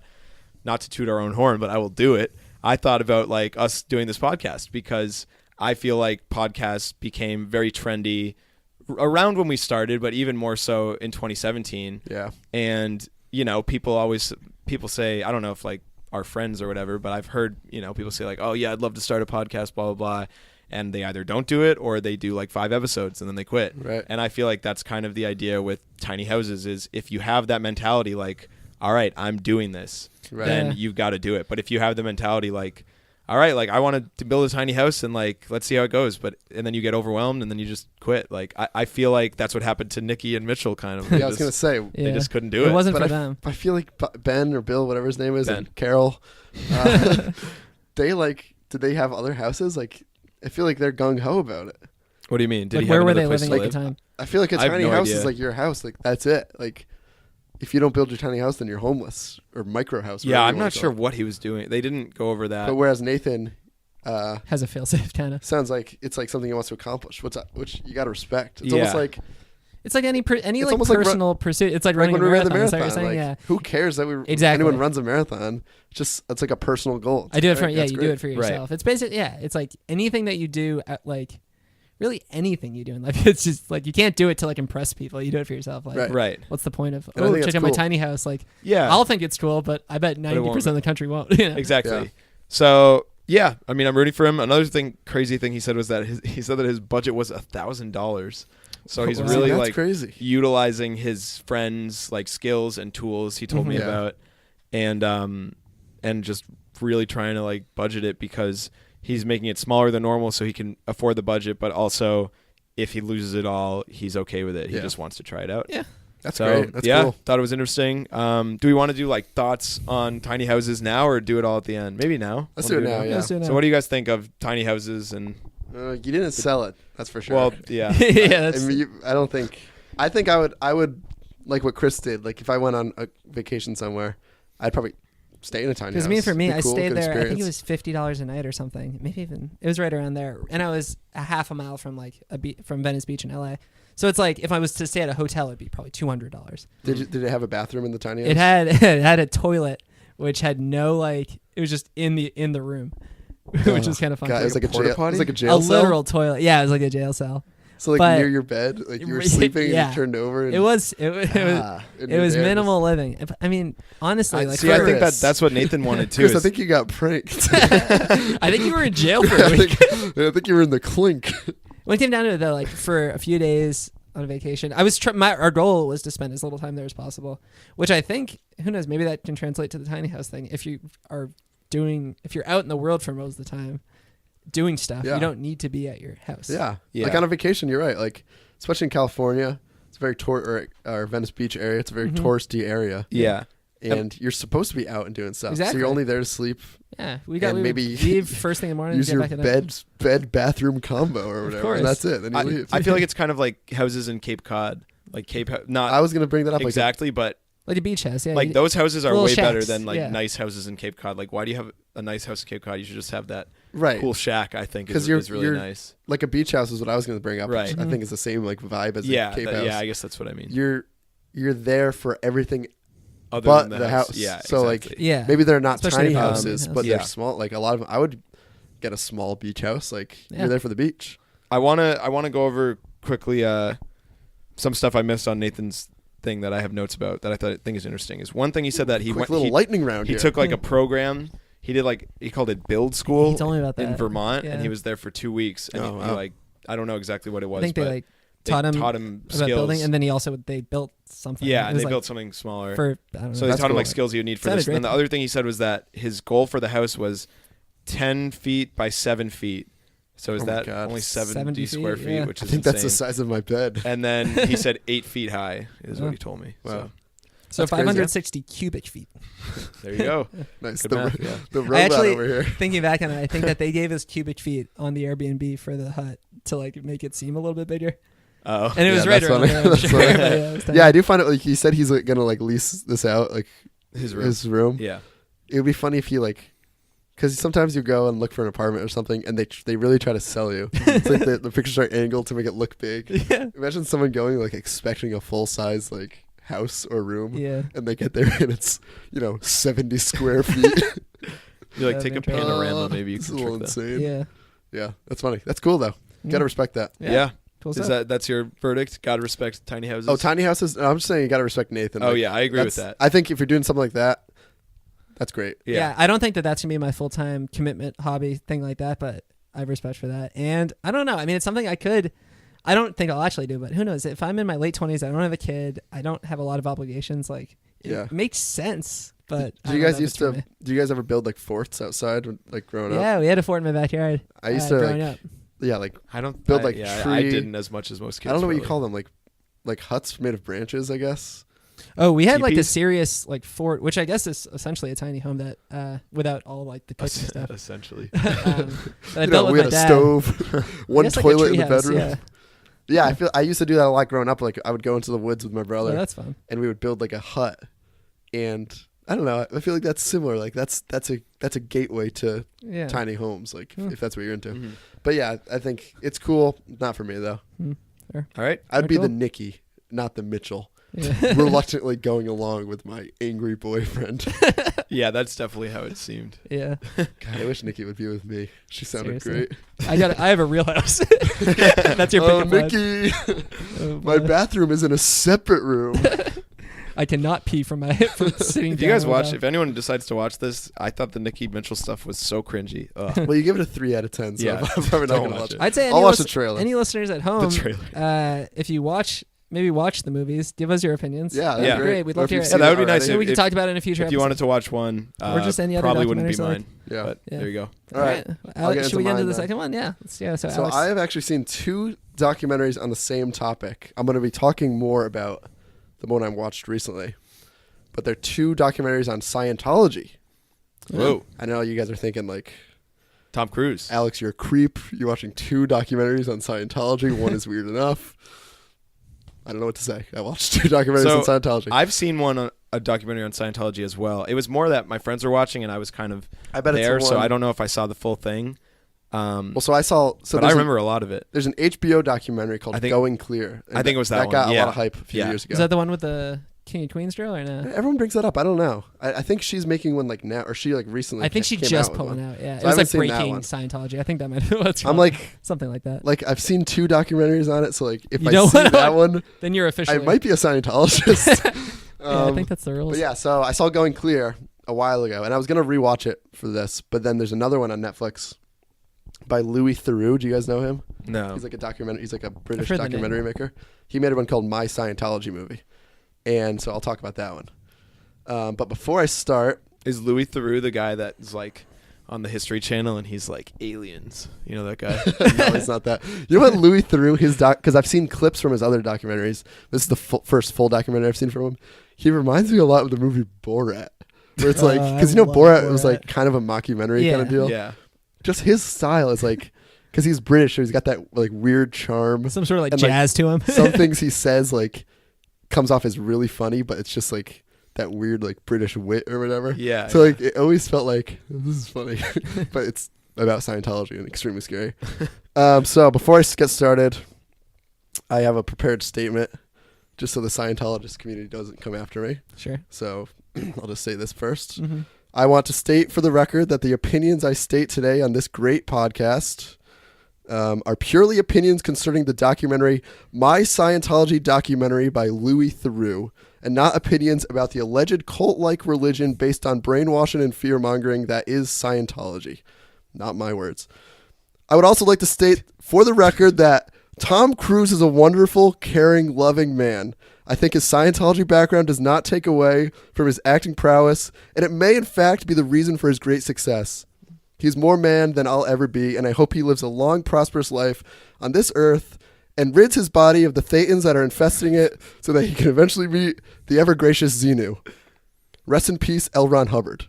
not to toot our own horn, but I will do it. I thought about like us doing this podcast because I feel like podcasts became very trendy around when we started, but even more so in 2017. Yeah. And people say, I don't know if like our friends or whatever, but I've heard people say like, oh yeah, I'd love to start a podcast, blah blah blah, and they either don't do it or they do like 5 episodes and then they quit. Right. And I feel like that's kind of the idea with tiny houses is if you have that mentality like, all right, I'm doing this, Right. then Yeah. you've got to do it. But if you have the mentality like, all right, like I wanted to build a tiny house and like let's see how it goes, and then you get overwhelmed and then you just quit. Like I feel like that's what happened to Nikki and Mitchell kind of. Yeah, I was gonna say. Yeah. They just couldn't do It it. wasn't But for them. I feel like Ben or Bill, whatever his name is, Ben. and Carol, did they have other houses? Like, I feel like they're gung ho about it. What do you mean? Did Like, he where have were they another place living to at the live? time? I feel like a I have tiny no house idea. is like your house. Like that's it. Like, if you don't build your tiny house, then you're homeless or micro house. Yeah, whatever I'm you not wanna call sure it. what he was doing. They didn't go over that. But whereas Nathan, Has a failsafe kind of. sounds like it's like something he wants to accomplish. Which you got to respect. It's Yeah. almost like It's like any It's like almost like personal pursuit. It's like running a when we ran the marathon. Is that marathon. what you're saying? Like, Yeah. who cares that Exactly. anyone runs a marathon? It's like a personal goal. I do it for Right? yeah. That's You great. do it for yourself. It's basically It's like anything that you do at like. Really, anything you do in life, it's just like you can't do it to like impress people. You do it for yourself. Like, Right. Right. what's the point of And I think check that's out my cool. tiny house? Like, Yeah. I'll think it's cool, but I bet 90% of the country won't. You know? Exactly. Yeah. So yeah, I mean, I'm rooting for him. Another crazy thing he said was that he said that his budget was $1,000. So he's Wow. really That's like crazy. utilizing his friends' like skills and tools he told me Yeah. about, and just really trying to like budget it because he's making it smaller than normal so he can afford the budget, but also if he loses it all, he's okay with it. He Yeah. just wants to try it out. Yeah. That's So great. That's yeah, cool. thought it was interesting. Do we want to do like thoughts on tiny houses now or do it all at the end? Maybe now. Let's Wanna do it now. Yeah. Let's do it So now. what do you guys think of tiny houses and You didn't sell it. That's for sure. well, yeah. yeah, I that's, mean, I don't think. I think I would like what Chris did. Like if I went on a vacation somewhere, I'd probably stay in a tiny house. because for me, Be I cool, stayed good there. I think it experience. was $50 a night or something. Maybe even it was right around there, and I was a half a mile from like from Venice Beach in LA. So it's like if I was to stay at a hotel, it'd be probably $200. Did it have a bathroom in the tiny house? It had a toilet which had no like it was just in the room, which was kind of fun. God, it was like a porta jail. It potty? was like a jail a cell. literal toilet. Yeah, it was like a jail cell. So like but- near your bed, like you were sleeping and Yeah. you turned over. And, It was and it you're was there. minimal living. I mean, honestly, like See, I think Chris. that's what Nathan wanted too. Chris, I is- think you got pranked. I think you were in jail for a I week. think you were in the clink. When it came down to it, though, like for a few days on a vacation, I was our goal was to spend as little time there as possible, which I think, who knows, maybe that can translate to the tiny house thing. If you're out in the world for most of the time doing stuff, Yeah. you don't need to be at your house. Yeah. Yeah. Like on a vacation, you're right. Like especially in California, it's a very or Venice Beach area. It's a very Mhm. touristy area, yeah. and you're supposed to be out and doing stuff. So Exactly. you're only there to sleep, Yeah, we And would maybe leave first thing in the morning. use and get your back at night. bed bathroom combo or whatever, course. and that's it. Then you leave. I feel like it's kind of like houses in Cape Cod, like not I was gonna bring that up. exactly, but Like a beach house. Yeah, like those houses are little way better shacks, than like yeah. nice houses in Cape Cod. Like, why do you have a nice house in Cape Cod? You should just have that right. cool shack. I think 'Cause is really nice. Like a beach house is what I was gonna bring up. Right. Which I think is the same like vibe as Yeah, a Cape house. yeah. I guess that's what I mean. You're there for everything Other but than the house. Yeah. So, like, exactly. yeah. Maybe they're not Especially tiny if you have a houses, big but house. they're Yeah. small. Like a lot of them, I would get a small beach house. Like Yeah. you're there for the beach. I wanna go over quickly some stuff I missed on Nathan's thing that I have notes about that I think is interesting. Is one thing he said that he Quick went little lightning round he here. took like a program. He did he called it Build School He told me about that in Vermont, Yeah. and he was there for 2 weeks. And Oh, he wow. I don't know exactly what it was, I think they but like taught him skills. about building, and then they built something. Yeah, It and was they like built something smaller. for I don't know. So they That's taught him cool. like skills he would need for Sounded this. And then great, the other thing he said was that his goal for the house was 10 feet by 7 feet. So is Oh my that God. only 70 70 square feet, feet, yeah. which I is think that's the insane. size of my bed. And then he said 8 feet high is Oh. what he told me. Wow. So That's crazy. 560 cubic feet. So there you go. Nice. Good The, math, yeah. the robot actually- over here. Thinking back on it, I think that they gave us cubic feet on the Airbnb for the hut to like make it seem a little bit bigger, Oh. and it was Yeah, right that's around funny. there. I'm That's sure. funny. But it was Yeah, I do find it like he said he's like gonna like lease this out, like His room. his room. Yeah. It would be funny if he like, because sometimes you go and look for an apartment or something, and they really try to sell you. It's like the pictures are angled to make it look big. Yeah. Imagine someone going like expecting a full size like house or room, Yeah. and they get there and it's 70 square feet. You like Yeah, take a they're trying- panorama, maybe you It's can a little trick that. insane. Yeah. Yeah, that's funny. That's cool though. Gotta respect that. Yeah. Cool Is stuff. that's your verdict? Gotta respect tiny houses. Oh, tiny houses. I'm just saying you gotta respect Nathan. Oh Like, yeah, I agree with that. I think if you're doing something like that, that's great. Yeah, I don't think that that's gonna be my full time commitment hobby thing like that, but I have respect for that. And I don't know. I mean, it's something I don't think I'll actually do, but who knows? If I'm in my late 20s, I don't have a kid, I don't have a lot of obligations. Like, Yeah. it makes sense. But Do you guys used to? Do you guys ever build like forts outside, like growing up? Yeah, we had a fort in my backyard. I used to growing like, up. yeah, like I don't Build, I- like, yeah, tree- I didn't as much as most kids. I don't know what you really. call them, like huts made of branches, I guess. Oh, we had like a Teepees? serious like fort, which I guess is essentially a tiny home that without all like the cooking stuff. Essentially. That I You built know, with we my had a dad. stove, I one guess, like, a toilet in the treehouse, bedroom. Yeah, Yeah, I used to do that a lot growing up. Like I would go into the woods with my oh, brother, that's fun. and we would build like a hut. And I don't know. I feel like that's similar. Like that's a gateway to Yeah. tiny homes. Like Hmm. if that's what you're into. Mhm. But yeah, I think it's cool. Not for me though. All right. I'd Very be the cool. Nicky, not the Mitchell. Yeah. Reluctantly going along with my angry boyfriend. Yeah, that's definitely how it seemed. Yeah. God, I wish Nikki would be with me. She sounded Seriously. great. I have a real house. That's your Oh, pickup line. Nikki, Oh, my boy. bathroom is in a separate room. I cannot pee from sitting If down. you guys on my watch, back. if anyone decides to watch this, I thought the Nicki Mitchell stuff was so cringy. Ugh. Well, you give it a 3 out of 10, so Yeah. I'm probably not Don't going to watch watch it. it. I'd say I'll watch the trailer. any listeners at home, trailer. if you watch the movies, give us your opinions. Yeah, That'd that'd be be great. We'd love Or to if hear you've it. Yeah, that would be seen it nice. already. So we can If- talk about it in a future If you episode. wanted to watch one, Or just any other probably wouldn't be documentaries mine. Yeah. But Yeah. there you go. All right. I'll get Should we into get into mine the then. second one? Yeah. So So Alex. I have actually seen 2 documentaries on the same topic. I'm going to be talking more about the one I watched recently. But they're 2 documentaries on Scientology. Whoa. I know you guys are thinking like, Tom Cruise. Alex, you're a creep. You're watching 2 documentaries on Scientology. One is weird enough. I don't know what to say. I watched 2 documentaries So, on Scientology. I've seen a documentary on Scientology as well. It was more that my friends were watching and I was kind of I bet there, it's the so one. I don't know if I saw the full thing. Well, so I saw. So but I there's remember a lot of it. there's an HBO documentary called I think- Going Clear. and I think it was that got one, a yeah. lot of hype a few Yeah. years ago. Is that the one with the King and Queens drill or no? Everyone brings that up. I don't know. I think she's making one like now, or she like recently. I think she came just out with pulling one. out. Yeah, So it I was like haven't seen that breaking one. Scientology. I think that might be what's I'm wrong. like, something like that. I've seen 2 documentaries on it, so like if You I don't see wanna that one, Then you're I officially. might be a Scientologist. Yeah, I think that's the rules. But yeah, so I saw Going Clear a while ago, and I was gonna rewatch it for this, but then there's another one on Netflix by Louis Theroux. Do you guys know him? No. He's like a documentary. He's like a British heard the name. documentary maker. He made one called My Scientology Movie, and so I'll talk about that one. But before I start, Is Louis Theroux the guy that's like on the History Channel and he's like aliens? You know that guy? no, it's not that. You know what Louis Theroux, his because I've seen clips from his other documentaries. This is the first full documentary I've seen from him. He reminds me a lot of the movie Borat, where it's like, I because love Borat was Borat. like kind of a mockumentary Yeah. kind of deal. Yeah. Just his style is like, because he's British, so he's got that like weird charm. Some sort of like And, like, jazz to him. Some things he says like comes off as really funny, but it's just like that weird like British wit or whatever. Yeah. So like it always felt like this is funny, but it's about Scientology and extremely scary. So before I get started, I have a prepared statement, just so the Scientologist community doesn't come after me. Sure. So I'll just say this first. Mm-hmm. I want to state for the record that the opinions I state today on this great podcast are purely opinions concerning the documentary My Scientology Documentary by Louis Theroux, and not opinions about the alleged cult-like religion based on brainwashing and fear-mongering that is Scientology. Not my words. I would also like to state for the record that Tom Cruise is a wonderful, caring, loving man. I think his Scientology background does not take away from his acting prowess, and it may in fact be the reason for his great success. He's more man than I'll ever be, and I hope he lives a long, prosperous life on this earth and rids his body of the thetans that are infesting it so that he can eventually meet the ever-gracious Xenu. Rest in peace, L. Ron Hubbard.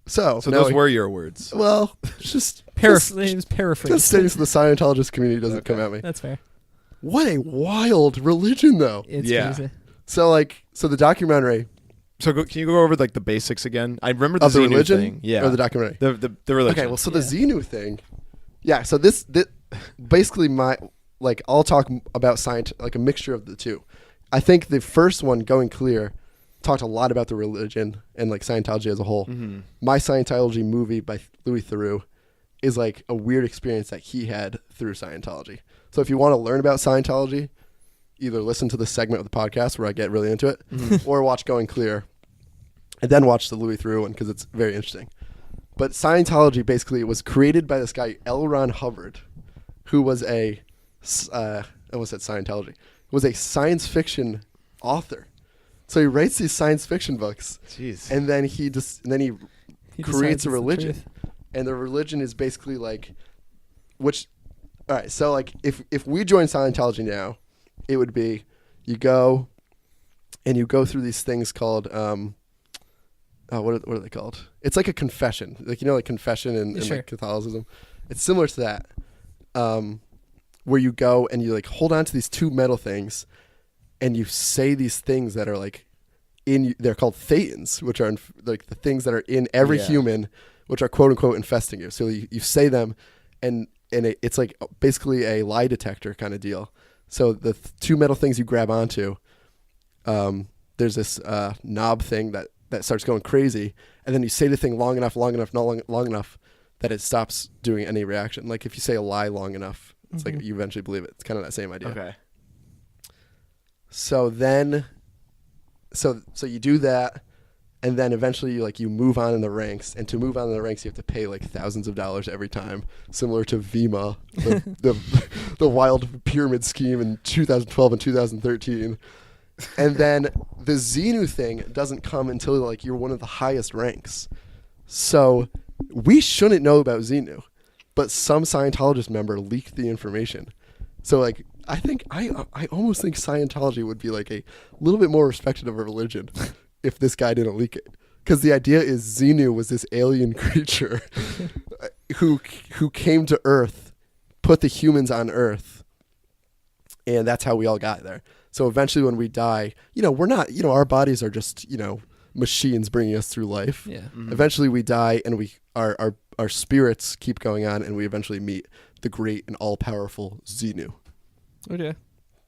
So those were your words. Well, just Paraphrase. just stating so the Scientologist community doesn't come at me. That's fair. What a wild religion, though. It's Yeah. crazy. So the documentary So can you go over like the basics again? I remember the of the Xenu religion, thing. Yeah, or the documentary. the religion. Okay, well, so the Xenu thing, yeah. So this basically I'll talk about science, like a mixture of the two. I think the first one, Going Clear, talked a lot about the religion and like Scientology as a whole. Mm-hmm. My Scientology Movie by Louis Theroux is like a weird experience that he had through Scientology. So if you want to learn about Scientology, either listen to the segment of the podcast where I get really into it, or watch Going Clear, and then watch the Louis Theroux one because it's very interesting. But Scientology basically was created by this guy L. Ron Hubbard, who was I almost said Scientology, was a science fiction author. So he writes these science fiction books, Jeez. and then he creates a religion, and the religion is basically like, all right. So like if we join Scientology now, it would be you go through these things called what are they called? It's like a confession, like like confession in Sure. like Catholicism. It's similar to that, where you go and you like hold on to these two metal things, and you say these things that are like they're called thetans, which are like the things that are in every human, which are quote unquote infesting you. So you say them, and it's like basically a lie detector kind of deal. So the two metal things you grab onto, there's this knob thing that starts going crazy, and then you say the thing long enough that it stops doing any reaction. Like if you say a lie long enough, it's like you eventually believe it. It's kind of that same idea. Okay. So then, so you do that, and then eventually you move on in the ranks. And to move on in the ranks, you have to pay like thousands of dollars every time, similar to Vima, the wild pyramid scheme in 2012 and 2013. And then the Xenu thing doesn't come until like you're one of the highest ranks. So we shouldn't know about Xenu, but some Scientologist member leaked the information. So like I almost think Scientology would be like a little bit more respected of a religion if this guy didn't leak it. Because the idea is Xenu was this alien creature who came to Earth, put the humans on Earth, and that's how we all got there. So eventually when we die, we're not, our bodies are just, machines bringing us through life. Yeah. Mm-hmm. Eventually we die, and our spirits keep going on, and we eventually meet the great and all-powerful Xenu. Okay.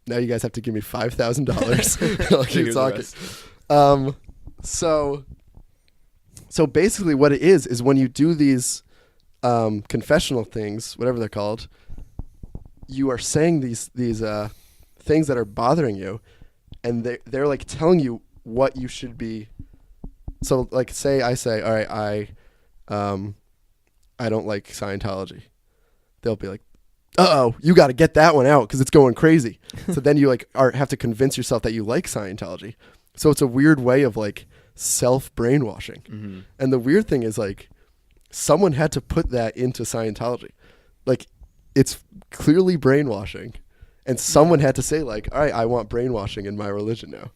Now you guys have to give me $5,000. I'll keep Figure the talking. rest. So basically what it is when you do these confessional things, whatever they're called, you are saying these things that are bothering you, and they're like telling you what you should be. So like I say, all right, I don't like Scientology. They'll be like, uh-oh, you got to get that one out because it's going crazy. So then you have to convince yourself that you like Scientology. So it's a weird way of like self-brainwashing. Mm-hmm. And the weird thing is like someone had to put that into Scientology. Like it's clearly brainwashing. And someone had to say like, all right, I want brainwashing in my religion now.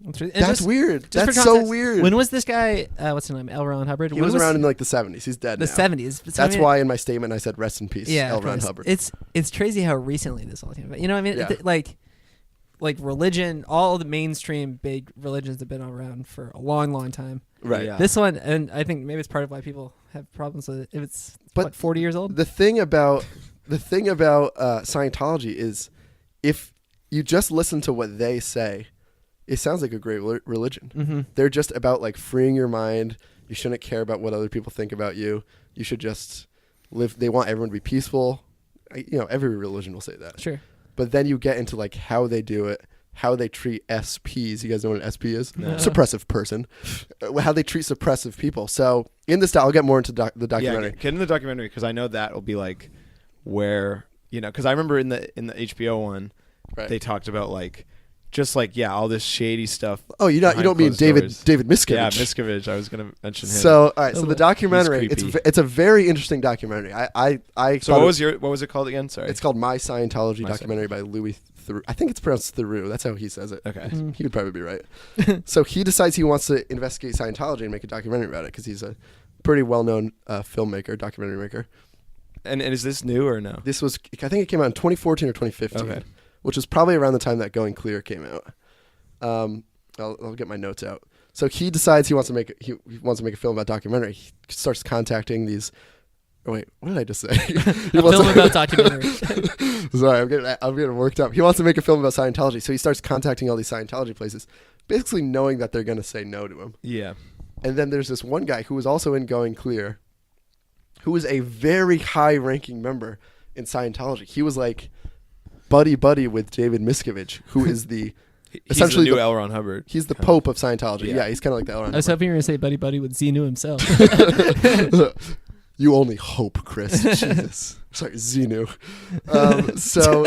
That's weird. That's so weird. When was this guy, what's his name, L. Ron Hubbard? He was around in like the 70s. He's dead the now. 70s. That's why in my statement I said rest in peace, L. Ron Hubbard. It's crazy how recently this all came about. You know what I mean? Yeah. Like religion, all the mainstream big religions have been around for a long, long time. Right. Yeah. This one, and I think maybe it's part of why people have problems with it. If it's, But 40 years old? The thing about Scientology is if you just listen to what they say, it sounds like a great religion. Mm-hmm. They're just about like freeing your mind. You shouldn't care about what other people think about you. You should just live. They want everyone to be peaceful. Every religion will say that. Sure. But then you get into like how they do it, how they treat SPs. You guys know what an SP is? No. Suppressive person. How they treat suppressive people. So in this, I'll get more into the documentary. Yeah, get in the documentary because I know that will be like where you know, because I remember in the HBO one, Right. they talked about like just like all this shady stuff. Oh, you don't mean closed David doors. Miscavige? Yeah, Miscavige. I was gonna mention him. So all right, so the documentary, He's creepy. it's a very interesting documentary. I So what was it called again? Sorry. It's called My Scientology My documentary by Louis Theroux. I think it's pronounced Theroux. That's how he says it. Okay. He would probably be right. So he decides he wants to investigate Scientology and make a documentary about it because he's a pretty well-known filmmaker, documentary maker. And is this new or no? This was, I think it came out in 2014 or 2015, Okay. which was probably around the time that Going Clear came out. I'll get my notes out. So he decides he wants to make a film about documentary. He starts contacting these. Oh wait, what did I just say? A film about documentary. Sorry, I'm getting worked up. He wants to make a film about Scientology, so he starts contacting all these Scientology places, basically knowing that they're going to say no to him. Yeah. And then there's this one guy who was also in Going Clear, who was a very high-ranking member in Scientology. He was like buddy with David Miscavige, who is the essentially the new L. Ron Hubbard. He's the Pope of Scientology. Yeah. Yeah, he's kind of like the L. Ron I was Hubbard. hoping you were going to say buddy with Xenu himself. You only hope, Chris. Jesus. Sorry, Xenu. So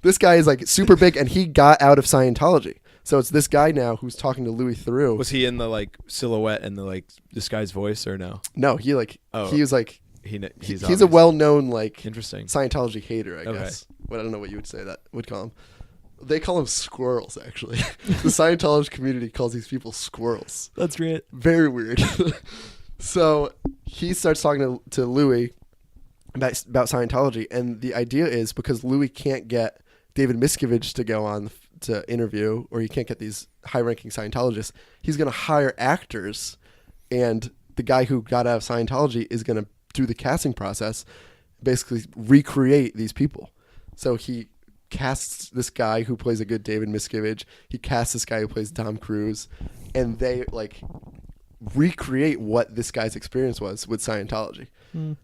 this guy is like super big, and he got out of Scientology. So it's this guy now who's talking to Louis Theroux. Was he in the like silhouette and the like disguised voice or no? No, he was like he's a well-known like interesting Scientology hater, I Okay. guess. But I don't know what you would call him. They call them squirrels, actually. The Scientology community calls these people squirrels. That's great. Very weird. So he starts talking to Louis about Scientology, and the idea is because Louis can't get David Miscavige to go on to interview, or he can't get these high-ranking Scientologists, he's going to hire actors, and the guy who got out of Scientology is going to, through the casting process, basically recreate these people. So he casts this guy who plays a good David Miscavige, he casts this guy who plays Tom Cruise, and they like recreate what this guy's experience was with Scientology.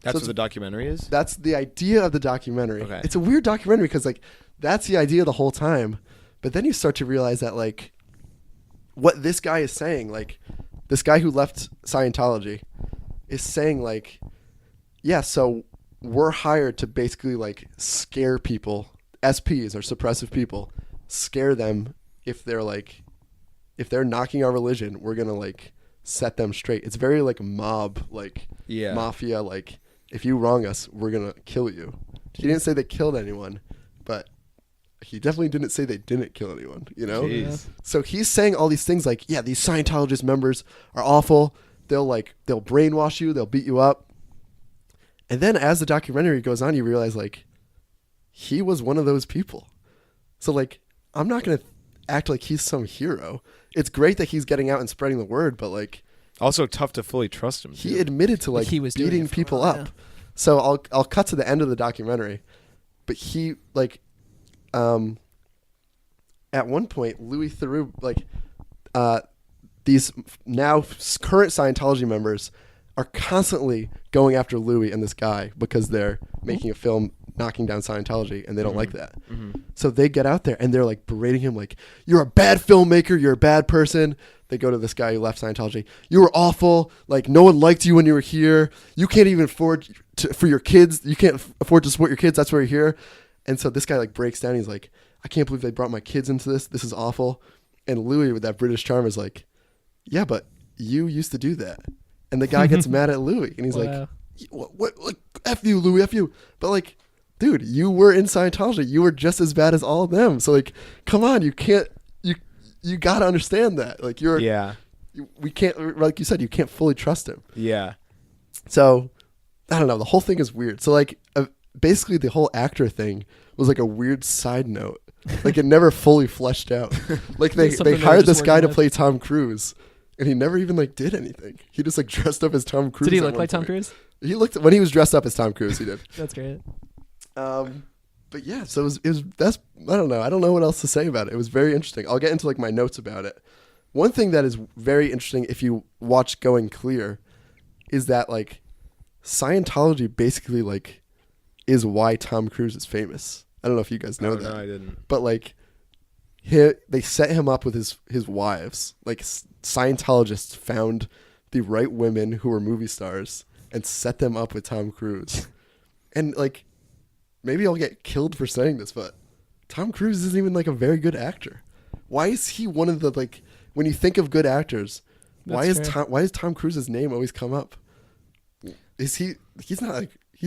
That's what the documentary is? That's the idea of the documentary. Okay. It's a weird documentary because like that's the idea the whole time, but then you start to realize that like what this guy is saying, like this guy who left Scientology is saying like, yeah, so we're hired to basically like scare people, SPs or suppressive people, scare them if they're knocking our religion, we're going to like set them straight. It's very like mob, like mafia, like if you wrong us, we're going to kill you. He didn't say they killed anyone, but he definitely didn't say they didn't kill anyone, you know? Jeez. So he's saying all these things like, yeah, these Scientologist members are awful. They'll brainwash you. They'll beat you up. And then as the documentary goes on, you realize like he was one of those people. So like, I'm not going to act like he's some hero. It's great that he's getting out and spreading the word, but like also tough to fully trust him. He admitted to like he was doing beating it for a people while, up. yeah. So I'll cut to the end of the documentary, but he like at one point Louis Theroux like these now current Scientology members are constantly going after Louis and this guy because they're making a film knocking down Scientology and they don't like that. So they get out there and they're like berating him like, you're a bad filmmaker, you're a bad person. They go to this guy who left Scientology. You were awful. Like no one liked you when you were here. You can't even afford for your kids. You can't afford to support your kids. That's why you're here. And so this guy like breaks down. He's like, I can't believe they brought my kids into this. This is awful. And Louis with that British charm is like, yeah, but you used to do that. And the guy gets mad at Louis and he's like, what, F you, Louis, F you. But like, dude, you were in Scientology. You were just as bad as all of them. So like, come on, you gotta understand that. Like we can't, like you said, you can't fully trust him. Yeah. So I don't know. The whole thing is weird. So like, basically the whole actor thing was like a weird side note. Like it never fully fleshed out. Like they hired this guy to play Tom Cruise. And he never even like did anything. He just like dressed up as Tom Cruise. Did he look like Tom Cruise? He looked when he was dressed up as Tom Cruise. He did. That's great. But yeah, so it was that's I don't know. I don't know what else to say about it. It was very interesting. I'll get into like my notes about it. One thing that is very interesting if you watch Going Clear is that like Scientology basically like is why Tom Cruise is famous. I don't know if you guys know that. No, I didn't. But like they set him up with his wives. Like Scientologists found the right women who were movie stars and set them up with Tom Cruise. And like maybe I'll get killed for saying this, but Tom Cruise isn't even like a very good actor. Why is he one of the, like, when you think of good actors, why does Tom Cruise's name always come up? He's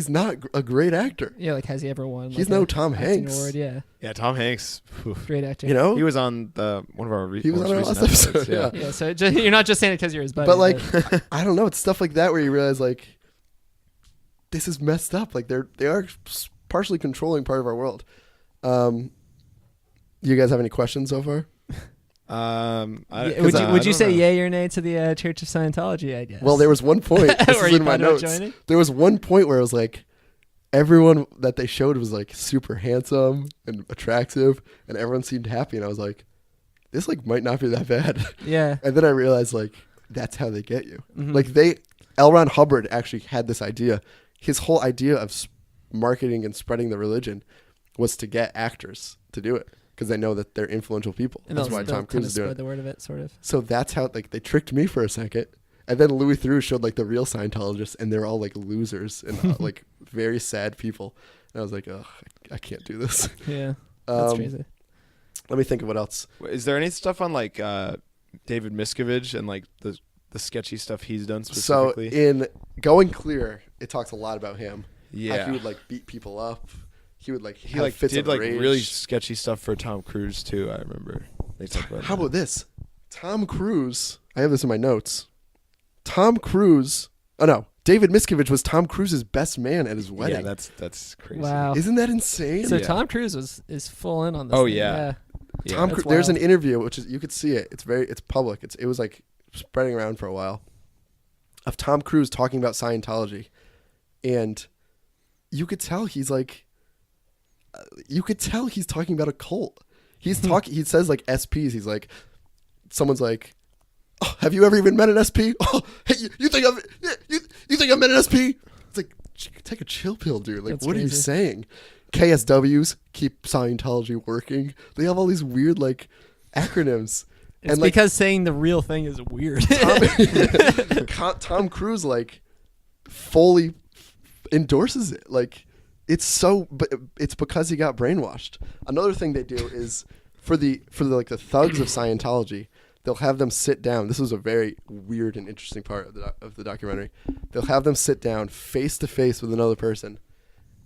not a great actor. Yeah, like has he ever won? He's like, no Tom Hanks. Award? Yeah. Yeah, Tom Hanks. Great actor. You know, He was on one of our he was on our last episode. Yeah. Yeah. So you're not just saying it because you're his buddy. But like, I don't know. It's stuff like that where you realize like, this is messed up. Like they are partially controlling part of our world. You guys have any questions so far? Would you say yay or nay to the Church of Scientology? I guess. Well, there was one point. This is in my notes. There was one point where it was like, everyone that they showed was like super handsome and attractive, and everyone seemed happy. And I was like, this like might not be that bad. Yeah. And then I realized like that's how they get you. Like L. Ron Hubbard actually had this idea. His whole idea of marketing and spreading the religion was to get actors to do it because they know that they're influential people. And that's why Tom Cruise is doing it. The word of it, sort of. So that's how like they tricked me for a second. And then Louis Theroux showed like the real Scientologists, and they're all like losers and like very sad people. And I was like, oh, I can't do this. Yeah, that's crazy. Let me think of what else. Is there any stuff on like David Miscavige and like the sketchy stuff he's done specifically? So in Going Clear, it talks a lot about him. Yeah, how he would like beat people up. He would like he like fits did of like rage. really sketchy stuff for Tom Cruise too. I remember. They talked about How about this? Tom Cruise. I have this in my notes. Tom Cruise. Oh no, David Miscavige was Tom Cruise's best man at his wedding. Yeah, that's crazy. Wow, isn't that insane? So Tom Cruise is full in on this. Oh thing. yeah. Tom Cruise. There's an interview which is you could see it. It's public. It was like spreading around for a while of Tom Cruise talking about Scientology, and you could tell he's like. You could tell he's talking about a cult. He's talking. He says like SPs. He's like, someone's like, oh, have you ever even met an SP? Oh, hey, you think I've met an SP? It's like, take a chill pill, dude. Like, That's what crazy. are you saying? KSWs, keep Scientology working. They have all these weird like acronyms. It's and, like, because saying the real thing is weird. Tom Cruise like fully endorses it. Like. But it's because he got brainwashed. Another thing they do is for the like the thugs of Scientology, they'll have them sit down. This was a very weird and interesting part of the documentary. They'll have them sit down face to face with another person,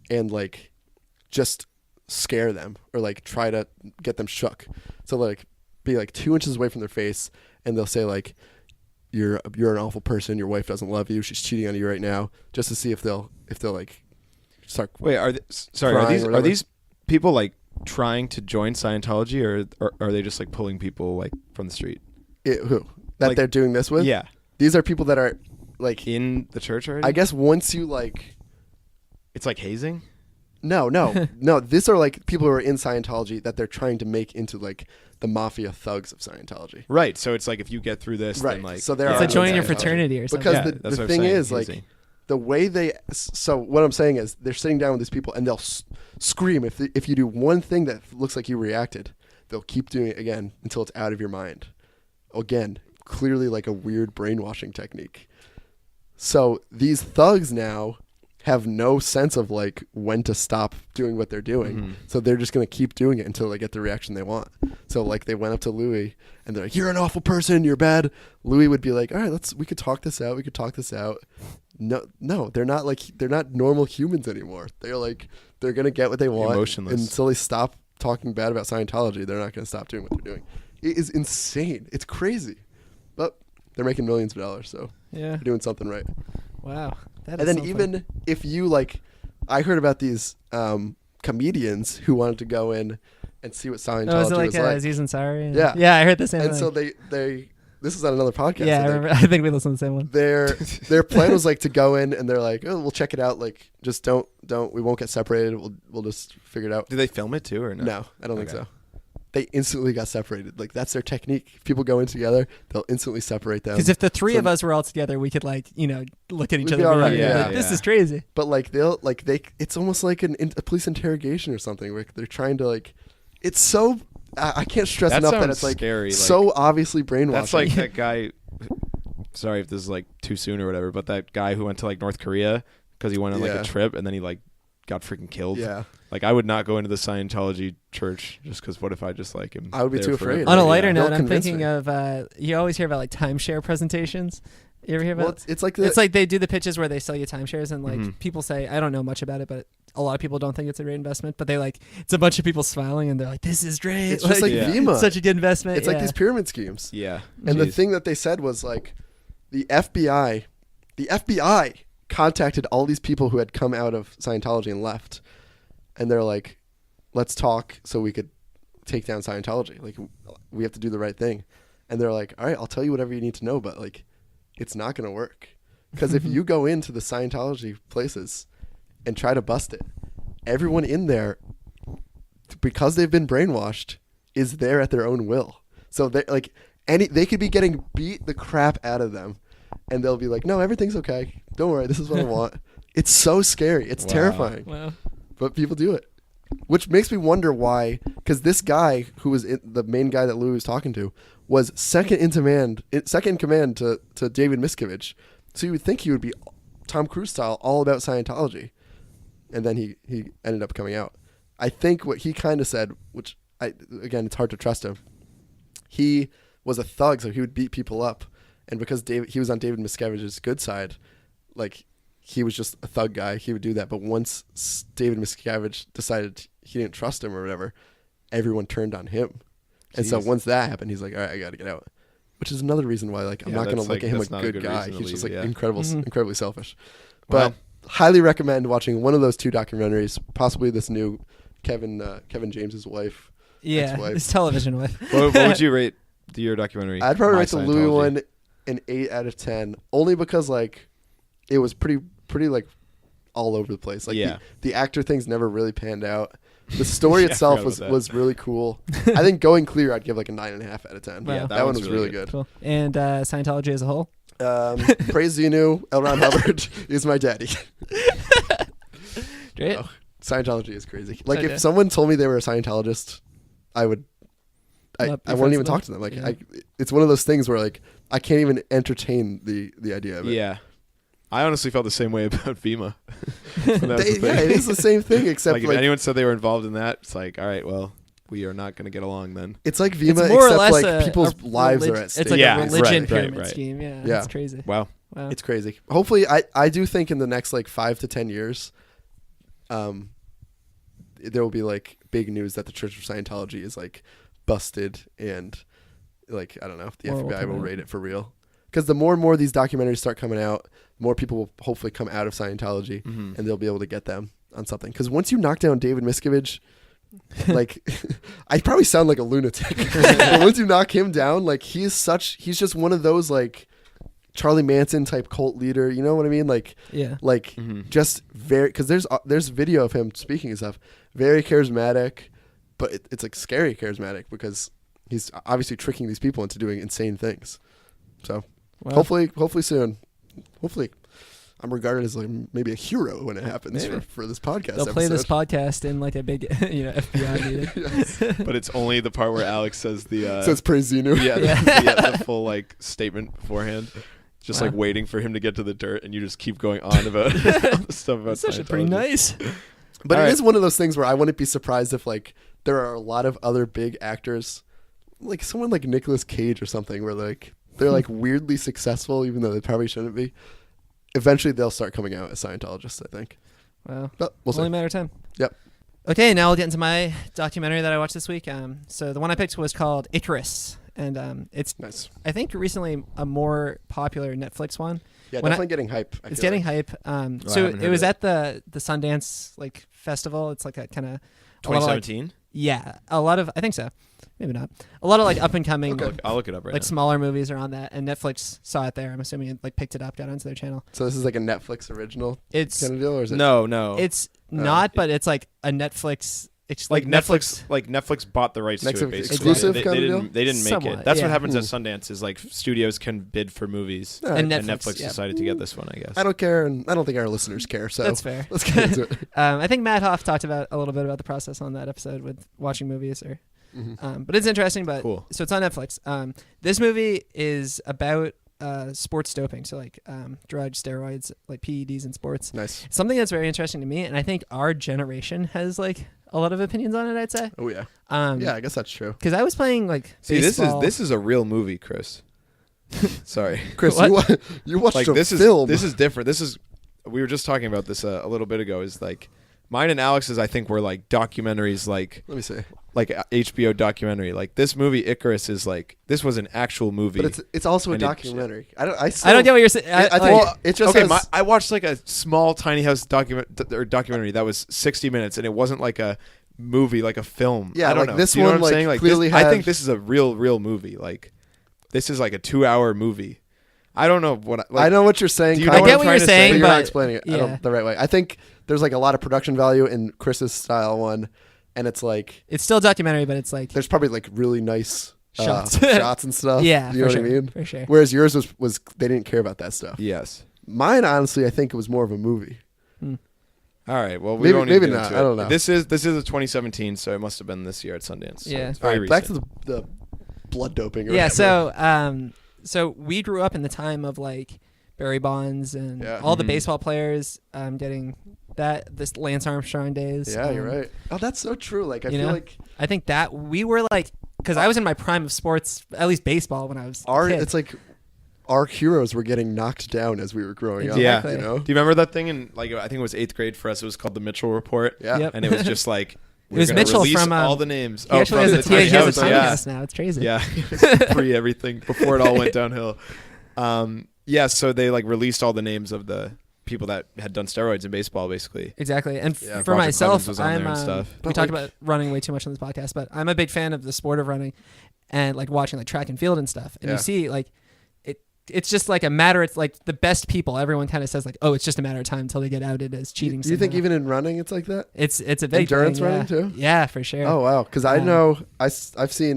and like just scare them or like try to get them shook. So like be like 2 inches away from their face, and they'll say like, "You're an awful person. Your wife doesn't love you. She's cheating on you right now." Just to see if they'll like. Wait, are these people like trying to join Scientology, or are they just like pulling people like from the street? Who that like, they're doing this with? Yeah, these are people that are like in the church already. I guess once you like, it's like hazing. No. These are like people who are in Scientology that they're trying to make into like the mafia thugs of Scientology. Right. So it's like if you get through this, right. then like so it's like joining your fraternity or something. Because the thing is hazing. Like. The way so what I'm saying is they're sitting down with these people and they'll scream if you do one thing that looks like you reacted, they'll keep doing it again until it's out of your mind. Again, clearly like a weird brainwashing technique. So these thugs now have no sense of like when to stop doing what they're doing. Mm-hmm. So they're just going to keep doing it until they get the reaction they want. So like they went up to Louis and they're like, "You're an awful person. You're bad." Louis would be like, "All right, we could talk this out. No, they're not normal humans anymore. They're going to get what they want. Emotionless. Until they stop talking bad about Scientology, they're not going to stop doing what they're doing. It is insane. It's crazy. But they're making millions of dollars, so they're doing something right. Wow. And then even if you like, I heard about these comedians who wanted to go in and see what Scientology was like Aziz Ansari? Yeah, I heard the same thing. And so they this is on another podcast. Yeah, I remember. I think we listened to the same one. Their plan was like to go in and they're like, "Oh, we'll check it out. Like, just don't. We won't get separated. We'll just figure it out." Do they film it too or no? No, I don't think so. They instantly got separated. Like that's their technique. If people go in together, they'll instantly separate them. Because if the three of us were all together, we could look at each other. All right. This is crazy. But like it's almost like a police interrogation or something. Where they're trying to like, it's so. I can't stress enough that it's like scary, so obviously brainwashing. That's like that guy. Sorry if this is like too soon or whatever, but that guy who went to like North Korea because he went on like a trip and then he like got freaking killed. Yeah. Like, I would not go into the Scientology church just because what if I just like him? I would be there too forever? afraid. On a lighter Yeah. note, Don't I'm convince thinking me. of you always hear about like timeshare presentations. You ever hear Well, about? it's like It's like they do the pitches where they sell you timeshares, and like Mhm. people say, I don't know much about it, but a lot of people don't think it's a great investment. But they like it's a bunch of people smiling, and they're like, "This is great." it's just like Yeah. Vima. It's such a good investment. It's like these pyramid schemes. Yeah. And the Jeez. thing that they said was like, the FBI contacted all these people who had come out of Scientology and left, and they're like, let's talk so we could take down Scientology. Like, we have to do the right thing. And they're like, all right, I'll tell you whatever you need to know, but like, it's not going to work. Because if you go into the Scientology places and try to bust it, everyone in there, because they've been brainwashed, is there at their own will. So they like they could be getting beat the crap out of them, and they'll be like, no, everything's okay. Don't worry, this is what I want. It's so scary. It's Wow. terrifying. Wow. But people do it. Which makes me wonder why, because this guy who was the main guy that Louis was talking to was second in command to David Miscavige. So you would think he would be Tom Cruise style, all about Scientology. And then he ended up coming out. I think what he kind of said, which again, it's hard to trust him. He was a thug, so he would beat people up. And because he was on David Miscavige's good side, like, he was just a thug guy. He would do that. But once David Miscavige decided he didn't trust him or whatever, everyone turned on him. And so Jeez. once that happened, he's like, all right, I got to get out. Which is another reason why, like, I'm Yeah, not going to that's look like- at him that's a not a good good guy. reason to He's just leave, like yeah. incredibly selfish. Well- But highly recommend watching one of those two documentaries, possibly this new Kevin James's wife. Yeah, Ex-wife. his television wife. What would you rate your documentary? I'd probably My rate the Louis Scientology? one an 8 out of 10, only because like it was pretty like all over the place. Like Yeah. the actor things never really panned out. The story Yeah, I itself forgot about that. was really cool. I think Going Clear I'd give like a 9.5 out of 10. Wow. Yeah, that one one's was really good. Cool. And Scientology as a whole. Praise Xenu, L. Ron Hubbard is my daddy. Great. Oh, Scientology is crazy. Like Okay. if someone told me they were a Scientologist, I would. I Not be wouldn't friends even with talk them? to them. Like Yeah. it's one of those things where like I can't even entertain the idea of it. Yeah. I honestly felt the same way about Vima. When that was the Yeah, thing. it is the same thing except Like, like, if anyone said they were involved in that, it's like, all right, well, we are not going to get along then. it's like Vima, It's more or except less like people's lives are relig- at stake. It's like Yeah, a religion right, pyramid right. scheme. Yeah, Yeah. it's crazy. Wow. Wow. It's crazy. Hopefully, I do think in the next like 5 to 10 years, there will be like big news that the Church of Scientology is like busted and like I don't know if the More will FBI come will out. raid it for real. Because the more and more these documentaries start coming out, more people will hopefully come out of Scientology Mhm. and they'll be able to get them on something. Because once you knock down David Miscavige, like I probably sound like a lunatic, but once you knock him down, like he's just one of those like Charlie Manson type cult leader. You know what I mean? Like Yeah. Mhm. just very because there's video of him speaking and stuff. Very charismatic, but it's like scary charismatic because he's obviously tricking these people into doing insane things. So Wow. hopefully soon. Hopefully, I'm regarded as like maybe a hero when it happens Maybe. for this podcast. They'll play this episode. podcast in like a big, FBI meeting. Yes. But it's only the part where Alex says the Says praise Xenu. yeah, Yeah. the full like statement beforehand. Just Wow. like waiting for him to get to the dirt, and you just keep going on about the stuff about That's actually pretty Scientology. nice. But All it right. is one of those things where I wouldn't be surprised if like there are a lot of other big actors, like someone like Nicolas Cage or something, where like they're like weirdly successful even though they probably shouldn't be. Eventually, they'll start coming out as Scientologists, I think. Wow. But we'll Only a see. matter of time. Yep. Okay, now we'll get into my documentary that I watched this week. So the one I picked was called Icarus, and it's Nice. I think recently a more popular Netflix one. Yeah, When definitely getting hype. I It's feel getting like. hype. I So haven't it heard was of at the Sundance like festival. It's like a kind of 2017. yeah, a lot of I think so, maybe not. A lot of like up and coming Okay. I'll look it up right like now. smaller movies are on that, and Netflix saw it there. I'm assuming it like picked it up, got onto their channel. So this is like a Netflix original It's kind of deal, or is it? No. it's not, but it's like a Netflix. It's like Netflix, bought the rights to Netflix it basically. exclusive they, kind of didn't, deal? they didn't make Somewhat, it. That's yeah. what happens at Hmm. Sundance is like studios can bid for movies, All right. And and Netflix, Netflix yeah. decided to get this one, I guess. I don't care, and I don't think our listeners care. So That's fair. let's get into it. I think Matt Hoff talked about a little bit about the process on that episode with watching movies, Mhm. but it's interesting. But Cool. so it's on Netflix. This movie is about sports doping, so like drugs, steroids, like PEDs in sports. Nice. Something that's very interesting to me, and I think our generation has like a lot of opinions on it. I'd say. Oh yeah. Yeah, I guess that's true. Because I was playing like See, baseball. this is a real movie, Chris. Sorry, Chris, you watched like a this film. This is different. We were just talking about this a little bit ago. Is like mine and Alex's. I think were like documentaries. Like Let me see. like a HBO documentary. Like this movie Icarus is like this was an actual movie. But it's also a And it- documentary. I don't get what you're saying. I think it just okay, has, I watched like a small tiny house documentary that was 60 minutes, and it wasn't like a movie, like a film. Yeah, I don't like know. this Do you know one, what I'm like, saying? Like clearly this, I had- think this is a real movie. Like this is like a 2-hour movie. I don't know what I know what you're saying. Do you kind know I of, get what I'm you're trying to saying, say? but you're not but explaining it yeah. the right way. I think there's like a lot of production value in Chris's style one, and it's like It's still a documentary, but it's like there's probably like really nice Shots. shots and stuff. yeah, you know for what sure, I mean. for sure. Whereas yours was they didn't care about that stuff. Yes. Mine, honestly, I think it was more of a movie. All right. Well, we Maybe- don't need maybe to get not. into I it. don't know. This is a 2017, so it must have been this year at Sundance. So Yeah. it's All very right, back to recent. the blood doping. Or Yeah, whatever. so we grew up in the time of like Barry Bonds and Yeah. all the Mhm. baseball players getting this Lance Armstrong days. Yeah, you're right. Oh, that's so true. Like I you feel know? like I think that we were like, because I was in my prime of sports, at least baseball, when I was a kid. it's like our heroes were getting knocked down as we were growing up. Exactly. You know. Do you remember that thing in like I think it was 8th grade for us? It was called the Mitchell Report. Yeah. Yep. And it was just like It was we're gonna Mitchell release from, all the names. He actually from has the he has a house, tiny yeah. house now. It's crazy. Yeah, free everything before it all went downhill. Yeah, so they like released all the names of the people that had done steroids in baseball, basically. Exactly. And Yeah, for Roger myself, Clemens was on I'm there and stuff. we But, talked like- about running way too much on this podcast, but I'm a big fan of the sport of running and like watching like track and field and stuff. And Yeah. you see like it's just like a matter. It's like the best people. Everyone kind of says like, oh, it's just a matter of time until they get outed as cheating. Do you think somehow. even in running it's like that? it's a big Endurance thing, running yeah. too? Yeah, for sure. Oh wow! Because I Um, know I've seen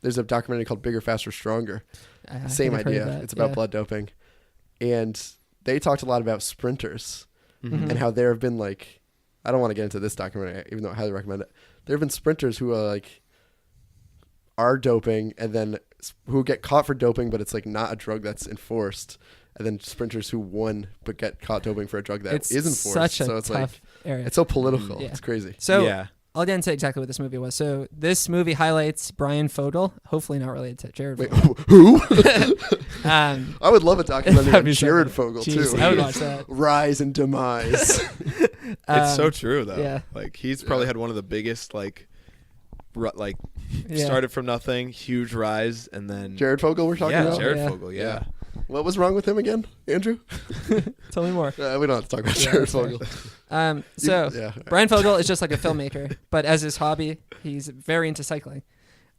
there's a documentary called Bigger, Faster, Stronger. I think Same I've heard of idea. that, It's about yeah. blood doping, and they talked a lot about sprinters Mhm. and how there have been like I don't want to get into this documentary even though I highly recommend it. There have been sprinters who are doping and then who get caught for doping, but it's like not a drug that's enforced. And then sprinters who won but get caught doping for a drug that It's is enforced. such a so it's tough like area. it's so political. Yeah. It's crazy. So yeah. I'll get into exactly what this movie was. So this movie highlights Brian Fogel, hopefully not related to Jared. Wait, Fogel. who? I I would love a documentary That'd on be so Jared good. Fogel Jeez, too. I would watch that. Rise and demise. It's so true though. yeah. Like he's probably Yeah. had one of the biggest like Yeah. started from nothing, huge rise, and then Jared Fogel we're talking yeah, about? Jared Yeah. Fogel, yeah. What was wrong with him again, Andrew? Tell me more. We don't have to talk about Yeah, Jared that's fair. Fogel. So Yeah. Brian Fogel is just like a filmmaker, but as his hobby, he's very into cycling.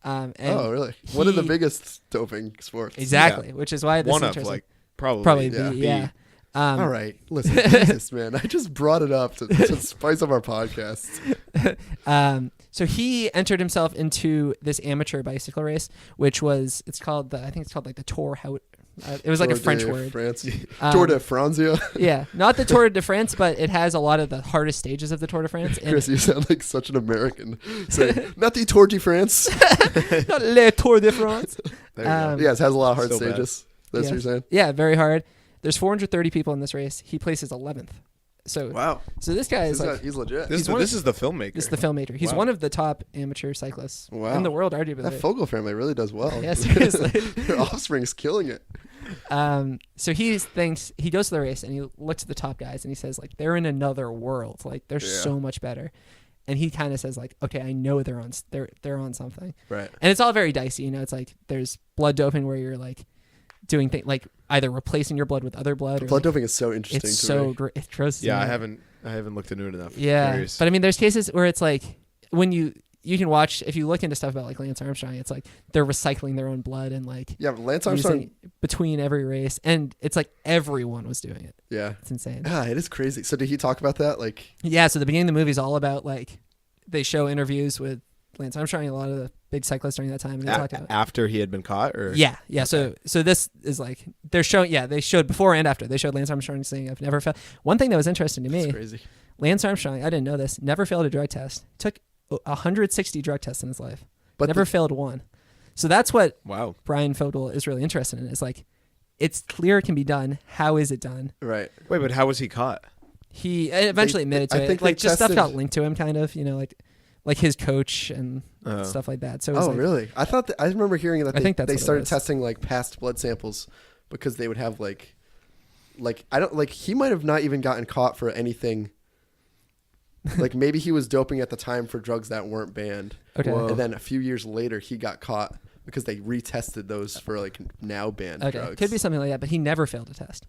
And Oh, really? What are the he- biggest doping sports? Exactly, which is why this One is of interesting. like probably Probably yeah. the yeah. All right. Listen, Jesus, man. I just brought it up to spice up our podcast. So he entered himself into this amateur bicycle race, which was I think it's called like the Tour. It was like a Tour French de word. France. Tour de Franzia. Yeah, not the Tour de France, but it has a lot of the hardest stages of the Tour de France. in Chris, it. you sound like such an American. Saying, not the Tour de France. Not Le Tour de France. there you go. Yes, it has a lot of hard So bad. stages. That's Yeah. what you're saying? Yeah, very hard. There's 430 people in this race. He places 11th. So Wow. so this guy is like He's legit. This, He's one this is the filmmaker. this is the filmmaker. He's Wow. one of the top amateur cyclists Wow. in the world, arguably. That Fogel family really does well. Yeah, seriously. Their offspring's killing it. So he thinks he goes to the race and he looks at the top guys and he says like they're in another world, like they're Yeah. so much better, and he kind of says like okay, I know they're on something, Right. and it's all very dicey, you know. It's like there's blood doping where you're like doing things like either replacing your blood with other blood, or Blood like, doping is so interesting it's to so me. great. It grosses me yeah, out. I haven't looked into it enough. Yeah, Curious. but I mean, there's cases where it's like when you can watch if you look into stuff about like Lance Armstrong, it's like they're recycling their own blood and like Yeah, but Lance Armstrong. using it between every race, and it's like everyone was doing it. Yeah. It's insane. Ah, it is crazy. So did he talk about that? Like, Yeah, so the beginning of the movie is all about like they show interviews with Lance Armstrong and a lot of the big cyclists during that time, and they talk about After he had been caught, or yeah. So this is like they're showing. Yeah, they showed before and after. They showed Lance Armstrong saying, "I've never failed." One thing that was interesting to it's me, crazy. Lance Armstrong, I didn't know this, never failed a drug test. Took 160 drug tests in his life, But never failed one. So that's what wow, Brian Fogel is really interested in. Is like it's clear it can be done. How is it done? Right. Wait, but how was he caught? He eventually admitted to I it. think Like they just stuff tested- got linked to him, kind of. Like his coach and stuff like that. So it was like, really? I thought I remember hearing that I think that's they what it started was. testing like past blood samples because they would have like I don't like he might have not even gotten caught for anything. Like maybe he was doping at the time for drugs that weren't banned. Okay. Whoa. And then a few years later he got caught because they retested those for like now banned Okay, drugs. could be something like that, but he never failed a test,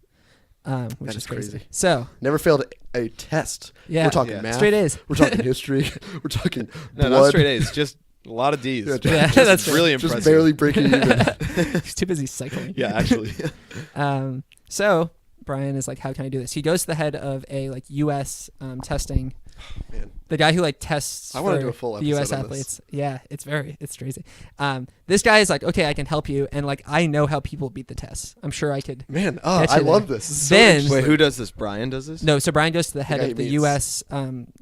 which That is is crazy. crazy. So Never failed a test. yeah, We're talking Yeah. math. straight A's. We're talking history. We're talking No, blood. not straight A's. Just a lot of D's. Yeah, Yeah, Just that's really Just impressive. barely breaking even. He's too busy cycling. Yeah, actually. So Brian is like, how can I do this? He goes to the head of a like U.S. Testing. Man. The guy who like tests I wanna for do a full the U.S. episode on this. athletes. Yeah, it's crazy. This guy is like, okay, I can help you, and like I know how people beat the tests. I'm sure I could. Man, Get I you love there. this. This is so Then- interesting. Wait, who does this? Brian does this? No, so Brian goes to the head guy of he the meets. U.S.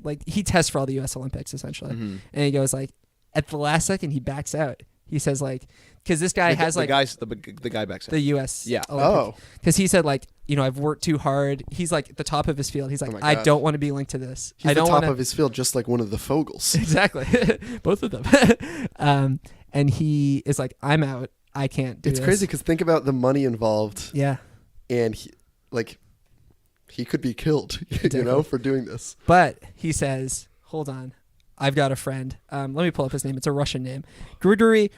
Like he tests for all the U.S. Olympics essentially, Mhm. and he goes like, at the last second he backs out. He says like, because this guy has like the guy backs the U.S. Yeah. Oh, Because he said like, I've worked too hard. He's like at the top of his field. He's like, my I God. don't want to be linked to this. he's I don't the top want of his field, just like one of the Fogels. exactly both of them. And he is like, I'm out. I can't do It's this. crazy because think about the money involved, Yeah, and he could be killed, Exactly. for doing this. but he says, hold on, I've got a friend. Let me pull up his name. It's a Russian name, Grigory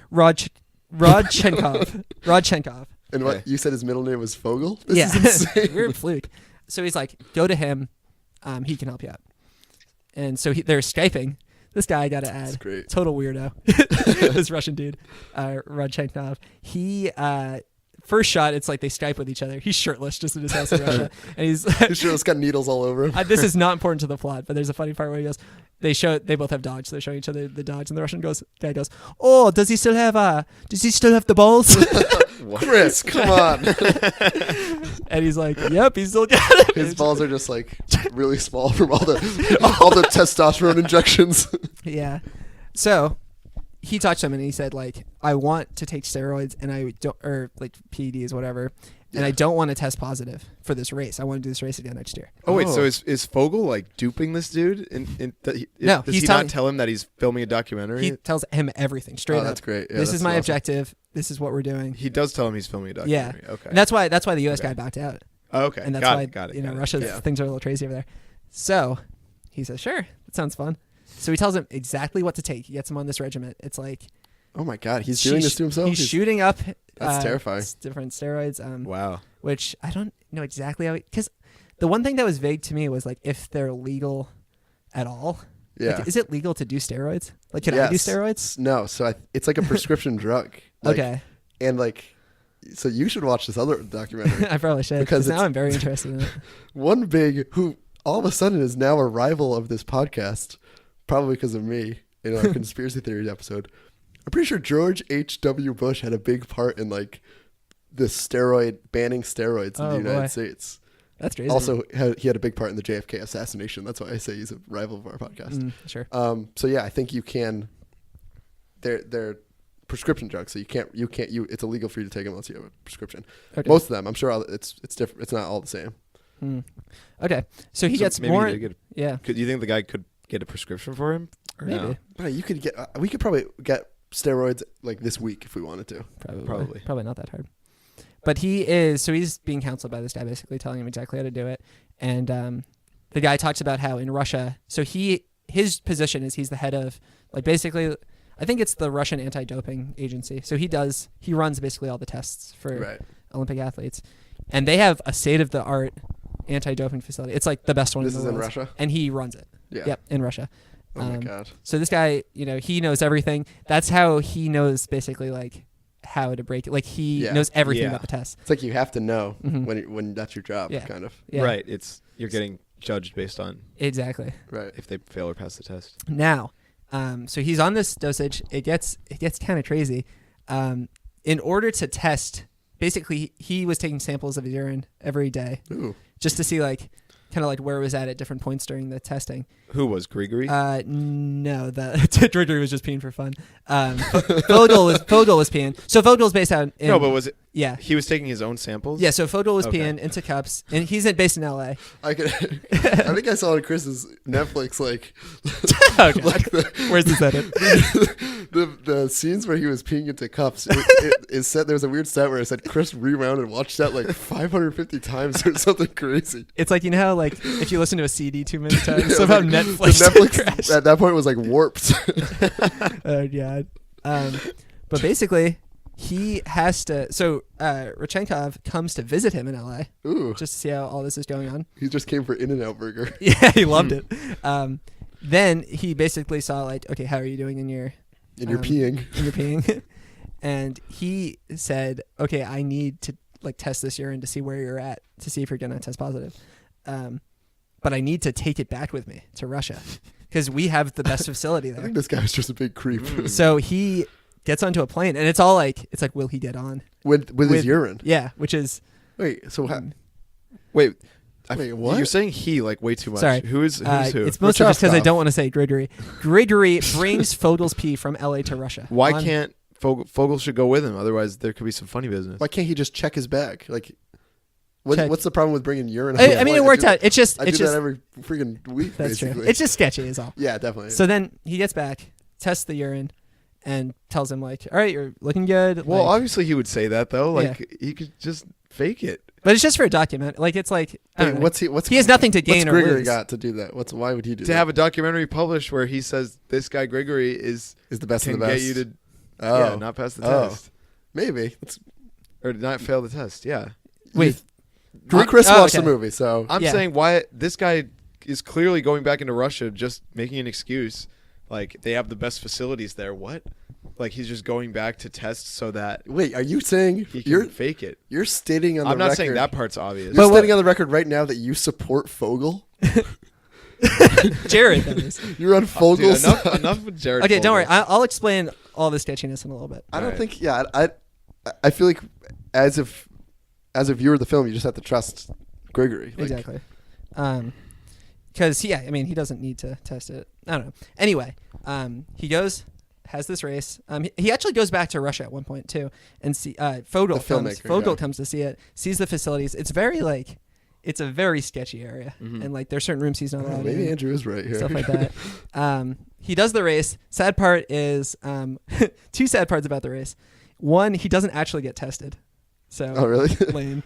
Rodchenkov. Rodchenkov. And Okay. what you said his middle name was Fogel? This Yeah, is insane. weird fluke. So he's like, go to him. He can help you out. And so they're Skyping. This guy I got to That's add. great. Total weirdo. This Russian dude, Rodchenkov. He first shot, it's like they Skype with each other. He's shirtless, just in his house in Russia, and he's. His shirt's got needles all over him. This is not important to the plot, but there's a funny part where he goes. They both have dogs, so they're showing each other the dogs, and the Russian guy goes, "Oh, does he still have the balls?" Chris, come on. And he's like, "Yep, he's still got it." His balls are just like really small from all the testosterone injections. Yeah. So he touched him and he said like, I want to take steroids and I don't, or like PEDs, whatever. And I don't want to test positive for this race. I want to do this race again next year. Oh wait, Oh. so is Fogel like duping this dude? No, does he's he telling- not tell him that he's filming a documentary? He tells him everything straight Oh, up. that's great. Yeah, This that's is my awesome. objective. This is what we're doing. He does tell him he's filming a Yeah. documentary. Okay. And that's why the U.S. Okay. guy backed out. Oh, okay. And that's got why it, got it. Russia's Yeah. things are a little crazy over there. So he says, sure, that sounds fun. So he tells him exactly what to take. He gets him on this regiment. It's like Oh my God, he's doing this to himself. He's shooting up. That's terrifying. Different steroids. Wow. Which I don't know exactly how. Because the one thing that was vague to me was like if they're legal at all. Yeah. Like, is it legal to do steroids? Like, can I do Yes. steroids? No, so it's like a prescription drug. Like, Okay. And so you should watch this other documentary. I probably should. Because Because now it's- I'm very interested in it. One big who all of a sudden is now a rival of this podcast, probably because of me in our conspiracy theories episode. I'm pretty sure George H.W. Bush had a big part in like the banning steroids in Oh, the United boy. States. That's crazy. Also, he had a big part in the JFK assassination. That's why I say he's a rival of our podcast. Sure. So yeah, I think you can. They're prescription drugs, so you can't. It's illegal for you to take them unless you have a prescription. Okay. Most of them, I'm sure, it's different. It's not all the same. Okay. So he gets maybe more. he did get Yeah. do you think the guy could get a prescription for him? Or Maybe. no? But you could get. We could probably get steroids like this week if we wanted to. Probably. Probably not that hard. But he's being counseled by this guy, basically telling him exactly how to do it. And the guy talks about how in Russia, so his position is he's the head of, like, basically, I think it's the Russian anti-doping agency. So he runs basically all the tests for Right. Olympic athletes. And they have a state-of-the-art anti-doping facility. It's like the best one This in is the in world. Russia. And he runs it. Yeah. Yep, in Russia. Oh my God. So this guy, he knows everything. That's how he knows basically like how to break it. Like he Yeah. knows everything Yeah. about the test. It's like you have to know Mhm. when that's your job, Yeah. kind of. Yeah. Right. You're getting judged based on Exactly. Right. if they fail or pass the test. Now, so he's on this dosage. It gets kind of crazy. In order to test, basically he was taking samples of his urine every day Ooh. just to see like kind of like where it was at different points during the testing. Who was Grigory? No, the Gregory was just peeing for fun. Vogel was peeing. So Vogel's based out in no, but was it? Yeah. He was taking his own samples? Yeah, so Fogel was Okay. peeing into cups, and he's based in L.A. I think I saw on Chris's Netflix Oh, God. like Where's this edit? the scenes where he was peeing into cups. It said there was a weird stat where it said Chris rewound and watched that like 550 times or something crazy. It's like, you know how like if you listen to a CD too many times, Yeah, somehow like, Netflix, the Netflix crashed. at that point was like warped. Oh, God. But basically, he has to. So Rodchenkov comes to visit him in L.A. Ooh, just to see how all this is going on. he just came for In-N-Out Burger. Yeah, he loved it. Then he basically saw like, okay, how are you doing in your And you're peeing. in your peeing? And he said, okay, I need to like test this urine to see where you're at, to see if you're gonna test positive. But I need to take it back with me to Russia because we have the best facility I there. think this guy's just a big creep. So he gets onto a plane, and it's like, will he get on? with his urine. Yeah, which is Wait, so how? Wait. Wait, what? You're saying he like way too much. Sorry. Who's who? it's mostly just because I Rodchenkov. don't want to say Grigory. Grigory brings Fogel's pee from L.A. to Russia. Why can't Fogel should go with him? Otherwise, there could be some funny business. Why can't he just check his bag? Like, Check. what's the problem with bringing urine? I mean, it worked out. It's just, I do that every freaking week. that's basically. true. It's just sketchy, is all. Yeah, definitely. So then he gets back, tests the urine, and tells him like, "All right, you're looking good." Well, like, obviously he would say that though. Like he could just fake it. but it's just for a document. Like it's like, I don't Wait, know. what's he has nothing to gain what's or Grigory lose. got to do that? Why would he do To that? have a documentary published where he says this guy Grigory is the best can of the best. get you to oh, not pass the Oh. test maybe. It's, or not fail the test. Yeah. Wait, Chris oh, watched okay. the movie, so I'm Yeah. saying why this guy is clearly going back into Russia, just making an excuse. Like they have the best facilities there. What? Like he's just going back to test so that wait. Are you saying he can you're fake it? stating on the I'm not record? saying that part's obvious. You're But stating on the record right now that you support Fogel. Jared. That is. You're on Dude, Fogel's side. enough with Jared. Okay, don't worry. Fogle. I'll explain all the sketchiness in a little bit. I don't Alright. think. Yeah, I feel like as a viewer of the film, you just have to trust Grigory. Like, Exactly. Because yeah, I mean, he doesn't need to test it. I don't know. Anyway, he goes, has this race. He actually goes back to Russia at one point too, and see Fogel The filmmaker, yeah. comes to see it, sees the facilities. It's very like, it's a very sketchy area, and like there's certain rooms he's not allowed Maybe in, Andrew is right here. stuff like that. He does the race. Sad part is two sad parts about the race. One, he doesn't actually get tested. So Oh, really? lame.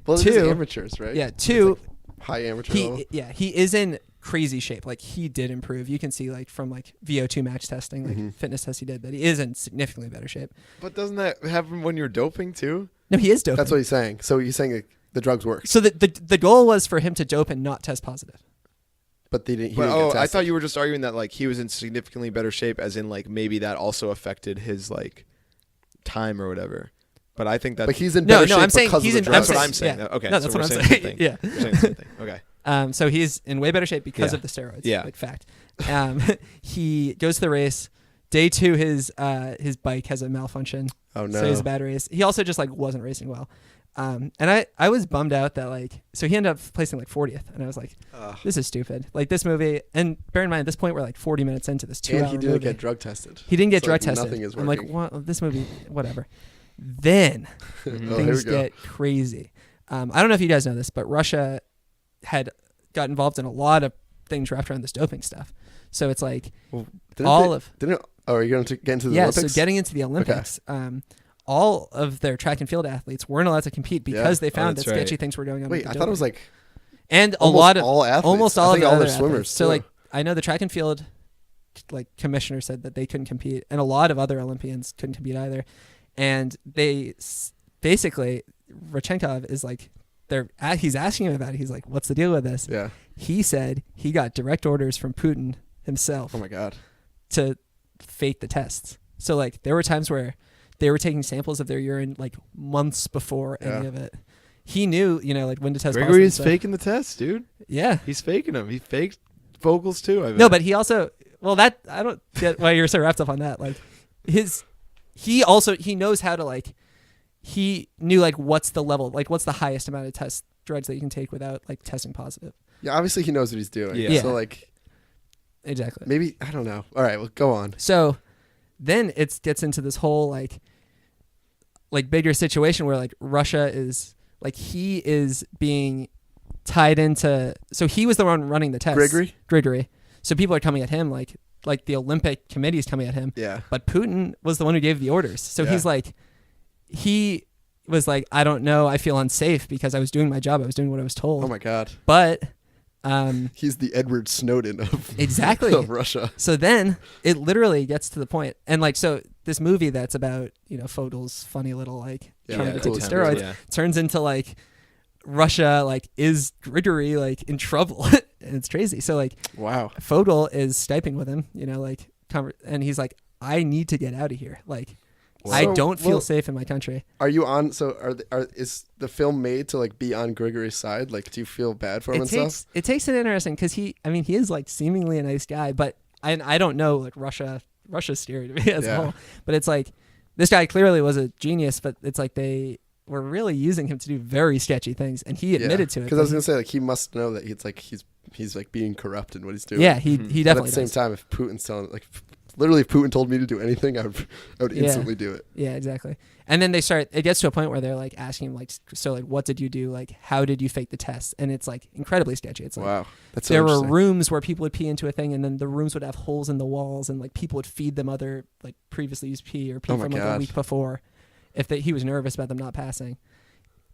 Well, it's Two- amateurs, right? Yeah. Two, High amateur level. he is in crazy shape. Like he did improve. You can see like from like VO2 max testing, like fitness tests he did, that he is in significantly better shape. But doesn't that happen when you're doping too? No, he is doping. That's what he's saying. So he's saying the drugs work, So the goal was for him to dope and not test positive. but they didn't. He But didn't get I tested. thought you were just arguing that like he was in significantly better shape, as in like maybe that also affected his like time or whatever. But I think that But he's in No, better no, shape I'm saying because he's of the in. I'm drugs. That's what I'm saying. Yeah. Okay, No, so that's we're what I'm saying the saying. same thing. Yeah. We're saying the same thing. Okay. So he's in way better shape because Yeah. of the steroids. Yeah. Like fact. He goes to the race. Day 2, his bike has a malfunction. Oh no! So he has a bad race. He also just like wasn't racing well. And I was bummed out that like, so he ended up placing like 40th, and I was like, this is stupid. Like this movie, and bear in mind at this point we're like 40 minutes into this 2 hour and he didn't movie. get drug tested. He didn't get So, drug like, tested. nothing is I'm like, working. what? This movie, whatever. Then Oh, here things we go. get crazy. I don't know if you guys know this, but Russia had got involved in a lot of things wrapped around this doping stuff. So it's like Didn't all they- of Didn't? Oh, are you going to get into the yeah. Olympics? So getting into the Olympics, all of their track and field athletes weren't allowed to compete because they found that that's right. sketchy things were going on. Wait, with I the thought it was doping. like and a almost lot of all athletes. almost I all think of the all other their swimmers. athletes. So too. like I know the track and field like commissioner said that they couldn't compete, and a lot of other Olympians couldn't compete either. And they basically Rodchenkov is like he's asking him about it. He's like, "What's the deal with this?" yeah. He said he got direct orders from Putin himself Oh my god. to fake the tests. So like there were times where they were taking samples of their urine like months before any Yeah. of it. He knew, like when to test Gregory is positive and faking the test, dude. stuff. Yeah. He's faking them. He faked Fogels too. I bet. No, but he also that I don't get why you're so wrapped up on that. Like he knows how to like he knew like what's the level, like what's the highest amount of test drugs that you can take without like testing positive. Yeah, obviously he knows what he's doing. Yeah. So like Exactly. maybe I don't know. All right, well go on. So then it gets into this whole like like bigger situation where like Russia is like he is being tied into. So he was the one running the test. Grigory. So people are coming at him like the Olympic committee is coming at him. Yeah. But Putin was the one who gave the orders. So Yeah. he's like, he was like, I don't know, I feel unsafe because I was doing my job. I was doing what I was told. Oh my God. But he's the Edward Snowden of exactly of Russia. So then it literally gets to the point, and like so this movie that's about Fodor's funny little like trying to get to steroids turns into like Russia like is Grigory like in trouble, and it's crazy. So like Wow. Fodor is Skyping with him, and he's like, I need to get out of here. Like I don't feel safe in my country. Are you on? So is the film made to like be on Grigory's side? Like, do you feel bad for him and stuff? It takes it interesting because he is like seemingly a nice guy, but I don't know like Russia's scary to me as a whole. But it's like this guy clearly was a genius, but it's like they were really using him to do very sketchy things, and he admitted to it. Because I was gonna say like he must know that he's like being corrupt in what he's doing. Yeah, he definitely. But at the same time, if Putin's telling like. Literally, if Putin told me to do anything, I would instantly do it. Yeah, exactly. And then it gets to a point where they're like asking him like, so like, what did you do? Like, how did you fake the test? And it's like incredibly sketchy. It's like, wow. That's so there were rooms where people would pee into a thing, and then the rooms would have holes in the walls, and like people would feed them other like previously used pee or pee from like a week before, if he was nervous about them not passing.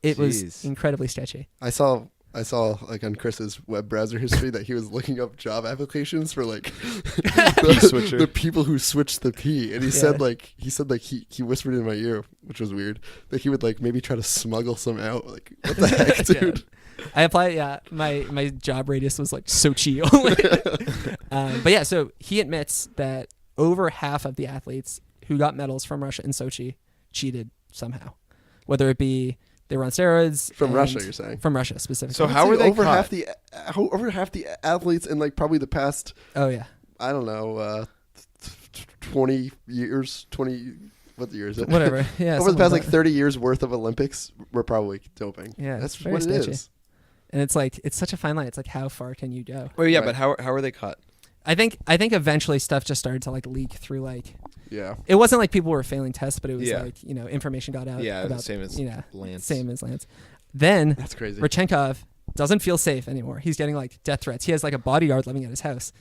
It was incredibly sketchy. I saw like on Chris's web browser history that he was looking up job applications for like the people who switched the pee, and he said he whispered in my ear, which was weird, that he would like maybe try to smuggle some out. Like what the heck, dude? I applied. My job radius was like Sochi. But yeah, so he admits that over half of the athletes who got medals from Russia in Sochi cheated somehow, whether it be they were on steroids from Russia. You're saying from Russia specifically. So how were they over half the athletes in like probably the past? Oh yeah, I don't know, 20 years. 20 what year is it? Whatever. Yeah, over the past like 30 years worth of Olympics were probably doping. Yeah, that's very what sketchy. it is. And it's like it's such a fine line. It's like how far can you go? Well, yeah, right. But how are they caught? I think eventually stuff just started to like leak through like. Yeah. It wasn't like people were failing tests, but it was like, information got out. Yeah, about, same as Lance. Same as Lance. Then that's crazy. Rodchenkov doesn't feel safe anymore. He's getting like death threats. He has like a bodyguard living at his house.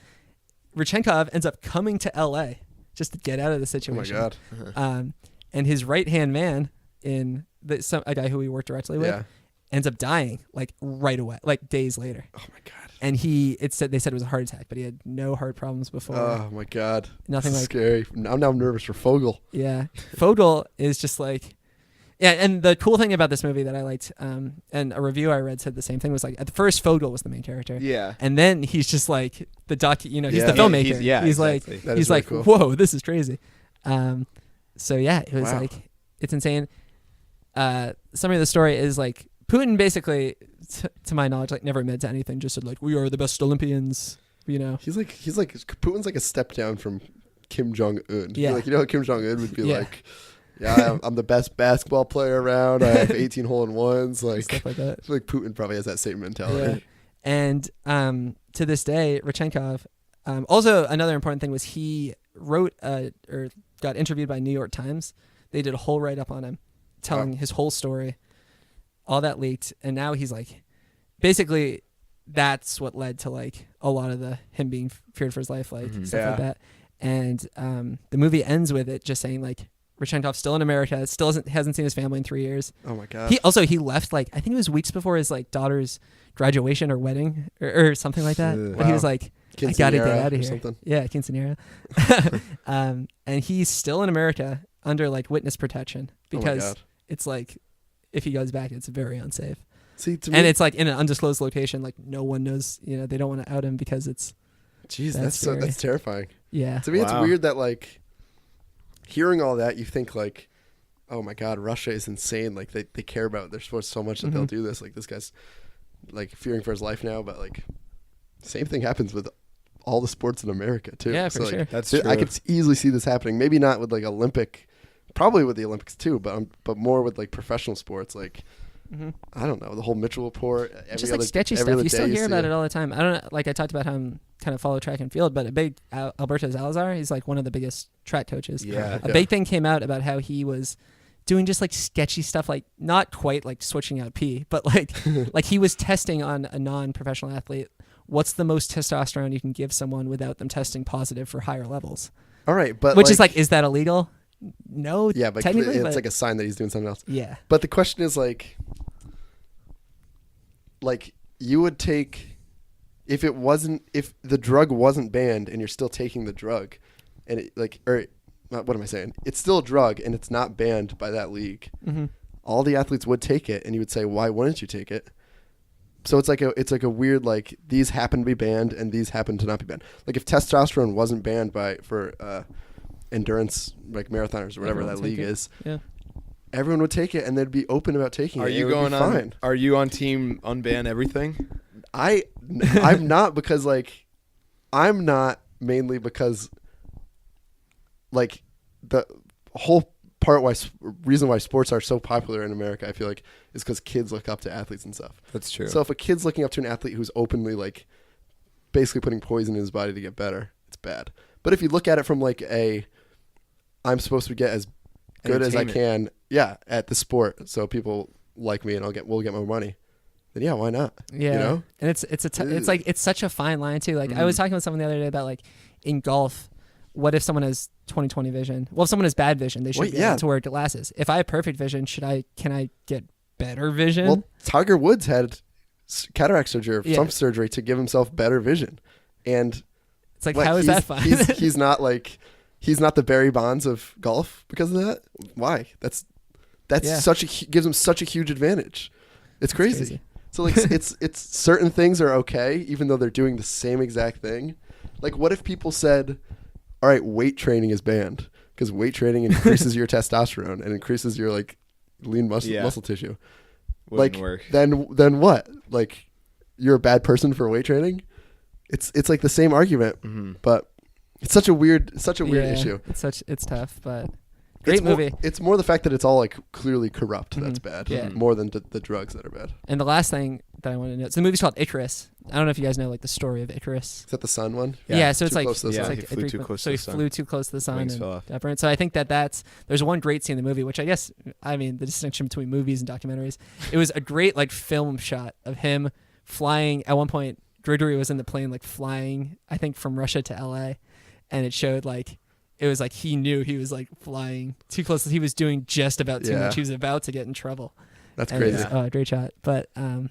Rodchenkov ends up coming to LA just to get out of the situation. Oh my God. And his right-hand man a guy who he worked directly with ends up dying like right away, like days later. Oh my God. And they said it was a heart attack, but he had no heart problems before. Oh my God. Nothing this like scary. I'm now nervous for Fogel. Yeah. Fogel is just like, yeah. And the cool thing about this movie that I liked, and a review I read said the same thing, was like at first Fogel was the main character. Yeah. And then he's just like he's the filmmaker. He's exactly. He's like, cool. Whoa, this is crazy. So yeah, it was like, it's insane. Summary of the story is like, Putin basically, to my knowledge, like never admitted to anything. Just said like, we are the best Olympians. He's like Putin's like a step down from Kim Jong Un. Yeah, like how Kim Jong Un would be like, I'm the best basketball player around. I have 18 hole-in-ones. Like stuff like that. I feel like Putin probably has that same mentality. Yeah. And to this day, Rodchenkov. Also, another important thing was he wrote or got interviewed by New York Times. They did a whole write-up on him, telling his whole story. All that leaked, and now he's like, basically, that's what led to like a lot of him being feared for his life, like stuff like that. And the movie ends with it just saying like, Rodchenkov's still in America, still hasn't seen his family in 3 years. Oh my God. He left like I think it was weeks before his like daughter's graduation or wedding or something like that. But he was like, I gotta get out of here. Something. Yeah, quinceanera. And he's still in America under like witness protection because it's like, if he goes back, it's very unsafe. See, and it's like in an undisclosed location, like no one knows. They don't want to out him because it's. Jeez, that's terrifying. Yeah. To me, it's weird that like, hearing all that, you think like, oh my God, Russia is insane. Like they care about their sports so much that they'll do this. Like this guy's like fearing for his life now, but like, same thing happens with all the sports in America too. Yeah, for sure. That's true. I could easily see this happening. Maybe not with like Olympic. Probably with the Olympics too, but more with like professional sports, like I don't know, the whole Mitchell report, just like sketchy stuff. You still hear about it all the time. I don't know, like I talked about how I'm kind of follow track and field, but a big Alberto Salazar, he's like one of the biggest track coaches. Yeah, a big thing came out about how he was doing just like sketchy stuff, like not quite like switching out pee, but like like he was testing on a non-professional athlete. What's the most testosterone you can give someone without them testing positive for higher levels? All right, but Which is like, is that illegal? No, yeah, but technically, it's like a sign that he's doing something else. Yeah. But the question is like you would take if the drug wasn't banned and you're still taking the drug, and it, like, or what am I saying? It's still a drug and it's not banned by that league. Mm-hmm. All the athletes would take it, and you would say, why wouldn't you take it? So it's like a weird, like, these happen to be banned and these happen to not be banned. Like if testosterone wasn't banned for endurance, like marathoners or whatever Everyone that take league it. is, Yeah. everyone would take it and they'd be open about taking it. Are you going on? Fine. Are you on team unban everything? I'm not, because like I'm not mainly because like the whole reason why sports are so popular in America, I feel like, is because kids look up to athletes and stuff. That's true. So if a kid's looking up to an athlete who's openly like basically putting poison in his body to get better, it's bad. But if you look at it from like I'm supposed to get as good as I can, at the sport, so people like me and we'll get more money, then yeah, why not? Yeah. You know? And it's like it's such a fine line too. Like I was talking with someone the other day about like in golf, what if someone has 20/20 vision? Well, if someone has bad vision, they should be able to wear glasses. If I have perfect vision, can I get better vision? Well, Tiger Woods had cataract surgery or some surgery to give himself better vision, and it's like, how is that fine? he's not the Barry Bonds of golf because of that. Why? That's gives him such a huge advantage. It's crazy. So like it's certain things are okay even though they're doing the same exact thing. Like what if people said, all right, weight training is banned because weight training increases your testosterone and increases your like lean muscle tissue. Wouldn't work. Then what? Like you're a bad person for weight training? It's like the same argument, but it's such a weird issue. It's tough, but great movie. It's more the fact that it's all like clearly corrupt that's bad, more than the drugs that are bad. And the last thing that I want to know, so the movie's called Icarus. I don't know if you guys know like the story of Icarus. Is that the sun one? Yeah, so it's like, he flew too close to the sun. So he flew too close to the sun. Wings fell off. So I think there's one great scene in the movie, which I guess, I mean, the distinction between movies and documentaries, it was a great like film shot of him flying. At one point, Grigory was in the plane like flying, I think from Russia to LA, and it showed like, it was like he knew he was like flying too close. He was doing just about too much. He was about to get in trouble. That's crazy. Great shot. But it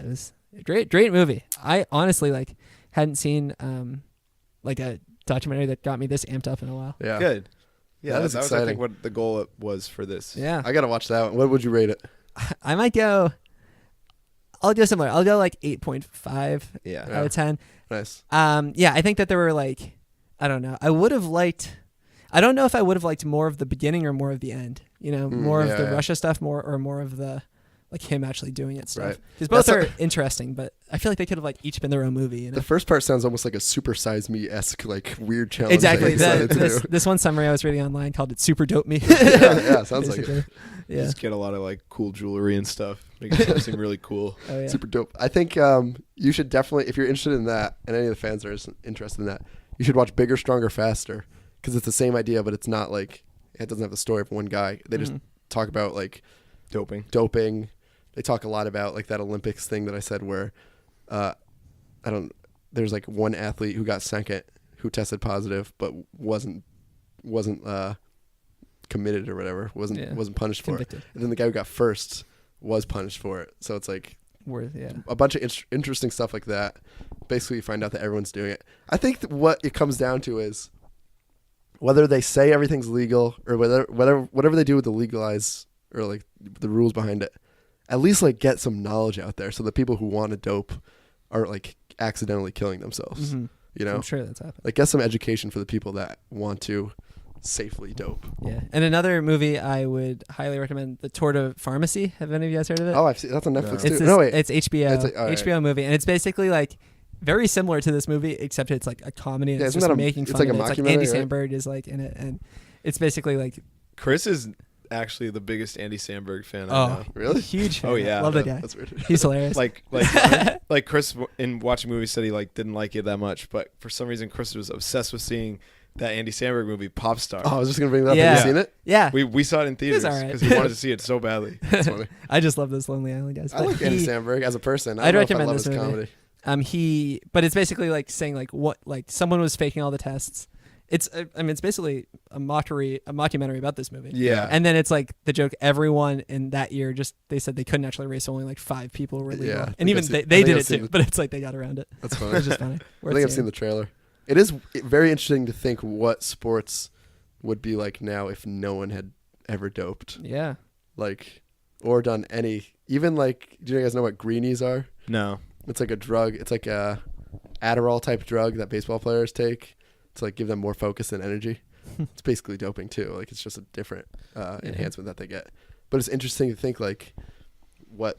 was a great movie. I honestly like hadn't seen like a documentary that got me this amped up in a while. Yeah. Good. Yeah, that was exciting. I think what the goal was for this. Yeah. I gotta watch that one. What would you rate it? I might go. I'll go similar. I'll go like 8.5 out of 10. Nice. I think that there were like, I don't know. I don't know if I would have liked more of the beginning or more of the end. You know, more of the Russia stuff, more of the like him actually doing it stuff. Because both are interesting, but I feel like they could have like each been their own movie. You know? The first part sounds almost like a Super Size Me-esque like weird challenge. Exactly. This one summary I was reading online called it Super Dope Me. Sounds like it. Yeah. Just get a lot of like cool jewelry and stuff. Make it seem really cool. Oh, yeah. Super dope. I think you should definitely, if you're interested in that, and any of the fans are interested in that, you should watch Bigger, Stronger, Faster, because it's the same idea, but it's not like, it doesn't have the story of one guy. They just talk about like doping. They talk a lot about like that Olympics thing that I said where there's like one athlete who got second who tested positive but wasn't committed or whatever, wasn't punished for it. And then the guy who got first was punished for it. So it's like a bunch of interesting stuff like that. Basically, you find out that everyone's doing it. I think what it comes down to is whether they say everything's legal or whatever they do with the legalize or like the rules behind it, at least like get some knowledge out there so the people who want to dope are like accidentally killing themselves. You know, I'm sure that's happened. Like get some education for the people that want to safely dope. Yeah. And another movie I would highly recommend, The Tour de Pharmacy. Have any of you guys heard of it? Oh, I've seen that's on Netflix too. It's HBO. It's like, HBO movie, and it's basically like very similar to this movie, except it's like a comedy. And it's just making fun of it. It's like Andy Samberg is like in it, and it's basically like Chris is actually the biggest Andy Samberg fan I know. Really? Huge fan. Oh yeah, love that guy. That's weird. He's hilarious. like Chris in watching movies said he like didn't like it that much, but for some reason Chris was obsessed with seeing that Andy Samberg movie, Pop Star. Oh, I was just gonna bring that up. Yeah. Have you seen it? Yeah. We saw it in theaters all right. because we wanted to see it so badly. That's funny. I just love those Lonely Island guys. I like Andy Samberg as a person. I'd don't know if I recommend love this his movie. comedy. But it's basically like saying like what, like someone was faking all the tests. It's, I mean, it's basically a mockumentary about this movie. Yeah. And then it's like the joke, everyone in that year they said they couldn't actually race, only like 5 people were legal. Yeah, And even they did it too, but it's like they got around it. That's funny. It's just funny. I think I've seen the trailer. It is very interesting to think what sports would be like now if no one had ever doped. Yeah. Like, or done any, even like, do you guys know what greenies are? No. It's like a drug. It's like a Adderall type drug that baseball players take to like give them more focus and energy. It's basically doping too. Like it's just a different enhancement that they get. But it's interesting to think like what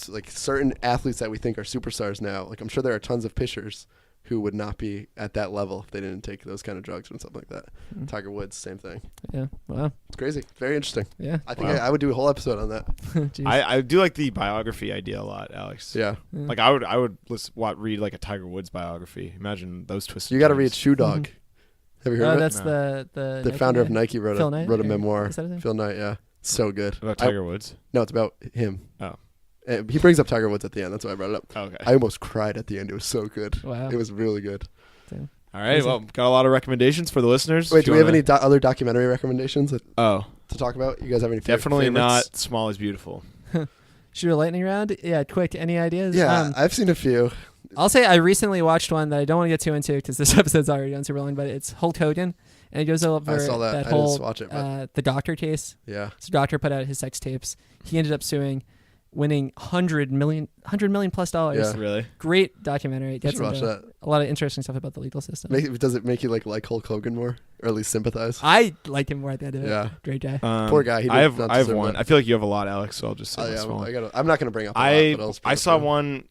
like certain athletes that we think are superstars now. Like I'm sure there are tons of pitchers who would not be at that level if they didn't take those kind of drugs and stuff like that. Tiger Woods, same thing. Yeah. Wow. It's crazy. Very interesting. Yeah. I think I would do a whole episode on that. Jeez. I do like the biography idea a lot, Alex. Yeah. Like I would read like a Tiger Woods biography. Imagine those twists. You got to read Shoe Dog. Have you heard of it? That's the The founder of Nike wrote Phil Knight, a or memoir. is that his name? Phil Knight, yeah. So good. About Tiger Woods. No, it's about him. Oh. He brings up Tiger Woods at the end. That's why I brought it up. Okay. I almost cried at the end. It was so good. Wow. It was really good. Damn. All right. Well, got a lot of recommendations for the listeners. Wait, do we have any other documentary recommendations to Oh, talk about? You guys have any definitely favorites? not Small is Beautiful. Shoot a lightning round? Yeah, quick. Any ideas? Yeah, I've seen a few. I'll say I recently watched one that I don't want to get too into because this episode's already on super long, but it's Hulk Hogan. And it goes over I saw that. I whole didn't watch it, but the doctor case. yeah. So doctor put out his sex tapes. He ended up suing, winning $100 million plus dollars. Yeah. Really? Great documentary. It You gets should watch into that. a lot of interesting stuff about the legal system. Does it make you like Hulk Hogan more, or at least sympathize? I like him more at the end of it. Yeah. Great guy. Poor guy. He I have not I have deserve one. that. I feel like you have a lot, Alex. So I'll just say Oh, this yeah, one. I'm not going to bring up a lot, but I'll I saw speak up. one,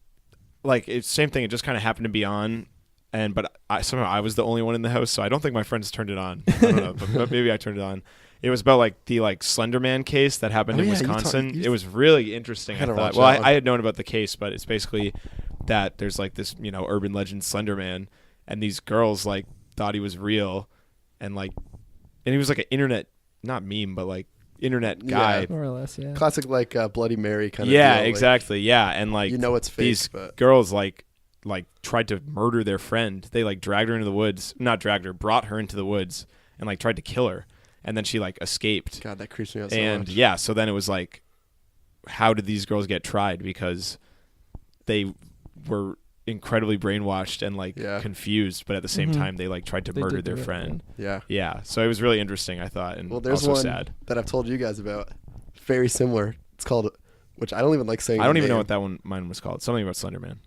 like it's same thing. It just kind of happened to be on, but somehow I was the only one in the house, so I don't think my friends turned it on. I don't know, but maybe I turned it on. It was about like the Slender Man case that happened Oh, in yeah, you Wisconsin. It was really interesting. I gotta thought. watch Well, that one. I had known about the case, but it's basically that there's like this urban legend Slender Man, and these girls like thought he was real, and he was like an internet, not meme, but like internet guy. Yeah. More or less, yeah. Classic Bloody Mary kind of Yeah, deal. Like, exactly. Yeah, and like you know it's fake, these but girls like tried to murder their friend. They dragged her into the woods. Not dragged her, brought her into the woods and tried to kill her. And then she escaped. God, that creeps me out so And much. yeah, so then it was how did these girls get tried? Because they were incredibly brainwashed and Yeah. confused, but at the same Mhm. time they tried to They murder did their do it, friend. Yeah. Yeah, so it was really interesting, I thought, and Well, there's also one sad. that I've told you guys about. Very similar. It's called, which I don't even like saying. I don't the even know name. what that one mine was called. Something about Slenderman.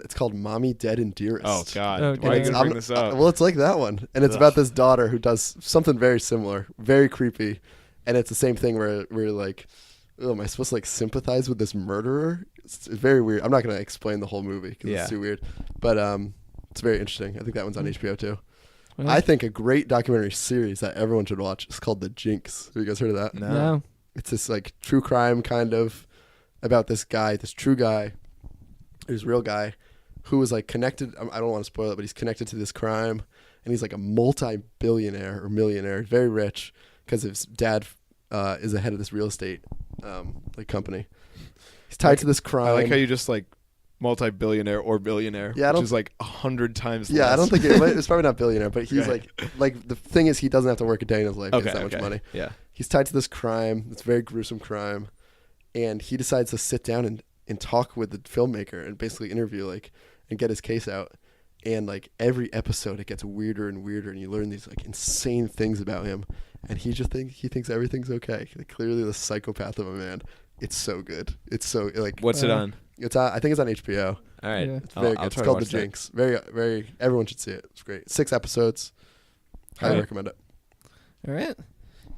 It's called Mommy Dead and Dearest. Oh God, Okay. why are you And gonna bring this up? Well, it's like that one, and it's Ugh. about this daughter who does something very similar, very creepy, and it's the same thing where we're like, oh, am I supposed to sympathize with this murderer? It's very weird. I'm not gonna explain the whole movie because Yeah. it's too weird, but it's very interesting. I think that one's on HBO too. Well, I think a great documentary series that everyone should watch is called The Jinx. Have you guys heard of that? no. It's this true crime kind of about this guy, this true guy, who's a real guy, who was connected. I don't want to spoil it, but he's connected to this crime, and he's a multi-billionaire or millionaire, very rich, because his dad is the head of this real estate company. He's tied to this crime. I like how you just multi-billionaire or billionaire, Yeah, I which don't- is 100 times Yeah, less. I don't think it's probably not billionaire, but he's Right. the thing is he doesn't have to work a day in his life. He has that much money. Yeah. He's tied to this crime. It's a very gruesome crime. And he decides to sit down and talk with the filmmaker and basically interview and get his case out. And every episode it gets weirder and weirder, and you learn these insane things about him. And he thinks everything's okay. Clearly the psychopath of a man. It's so good. It's so What's it on? I think it's on HBO. All right. Yeah. It's very good. It's called The Jinx. Very, very. Everyone should see it. It's great. 6 episodes. Highly Alright. recommend it. All right.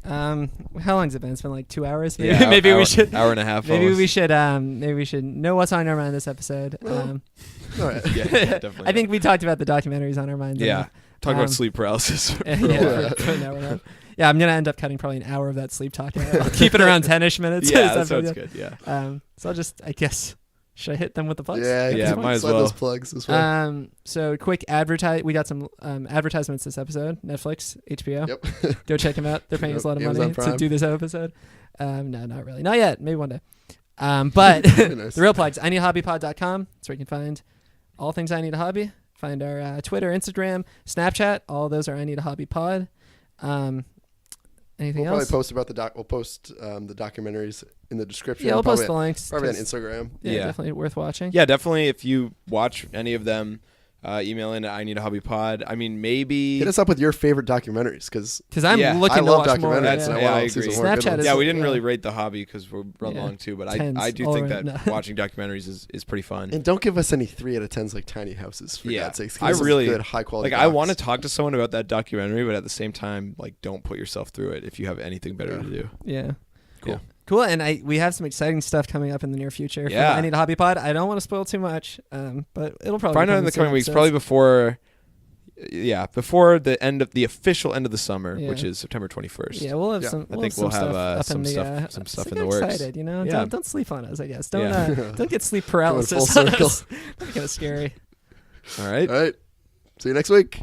How long's it been? It's been 2 hours. Maybe, Yeah, maybe hour, we should. hour and a half. Maybe almost. we should. Maybe we should know what's on our mind this episode. Well, All right. Yeah, definitely. I think we talked about the documentaries on our minds. Yeah. Talk Um, about sleep paralysis. For Yeah, a while. for an hour and a half. Yeah, I'm gonna end up cutting probably an hour of that sleep talk. I'll keep it around 10ish minutes. Yeah, Is that sounds pretty good. Yeah. So I'll just, I guess, Should I hit them with the plugs? Yeah, Yeah, might as slide well. those plugs as well. So quick advertise. We got some advertisements this episode. Netflix, HBO. Yep. Go check them out. They're paying us a lot of Amazon money to Prime. do this episode. No, not really. Not yet. Maybe one day. But Very nice. the real plugs, ineedahobbypod.com. That's where you can find all things I Need a Hobby. Find our Twitter, Instagram, Snapchat. All those are I Need a Hobby Pod. Anything We'll else? probably post about we'll post the documentaries in the description. Yeah, we'll post the Probably- links. Probably on 'cause- Instagram. Yeah, Yeah. definitely worth watching. Yeah, definitely. If you watch any of them, email in at I Need a Hobby Pod. I mean, maybe. Hit us up with your favorite documentaries because Because I'm Yeah. looking I to love watch more. documentaries. And I Yeah, want I to see agree. some more good Snapchat ones. is- Yeah, we didn't yeah. really rate the hobby because we're run Yeah. long too. But Tens I do all think around. that No. watching documentaries is pretty fun. And don't give us any 3 out of 10s like tiny houses for Yeah. God's sakes. Give I us some really- good high quality. Like I want to talk to someone about that documentary, but at the same time, like don't put yourself through it if you have anything better Yeah. to do. Yeah. Cool. Cool, and we have some exciting stuff coming up in the near future. For Yeah. the I Need a Hobby Pod. I don't want to spoil too much, but it'll probably Find be out in the soon, coming weeks, so probably before the official end of the summer, Yeah. which is September 21st. Yeah, we'll have Yeah. some. I we'll think have we'll some have, stuff up some in the, stuff- some so stuff in get the works. excited, you know. Yeah. Don't sleep on us. I guess don't Yeah. don't get sleep Coming paralysis. full on circle. us. That's kind of scary. All right. All right. See you next week.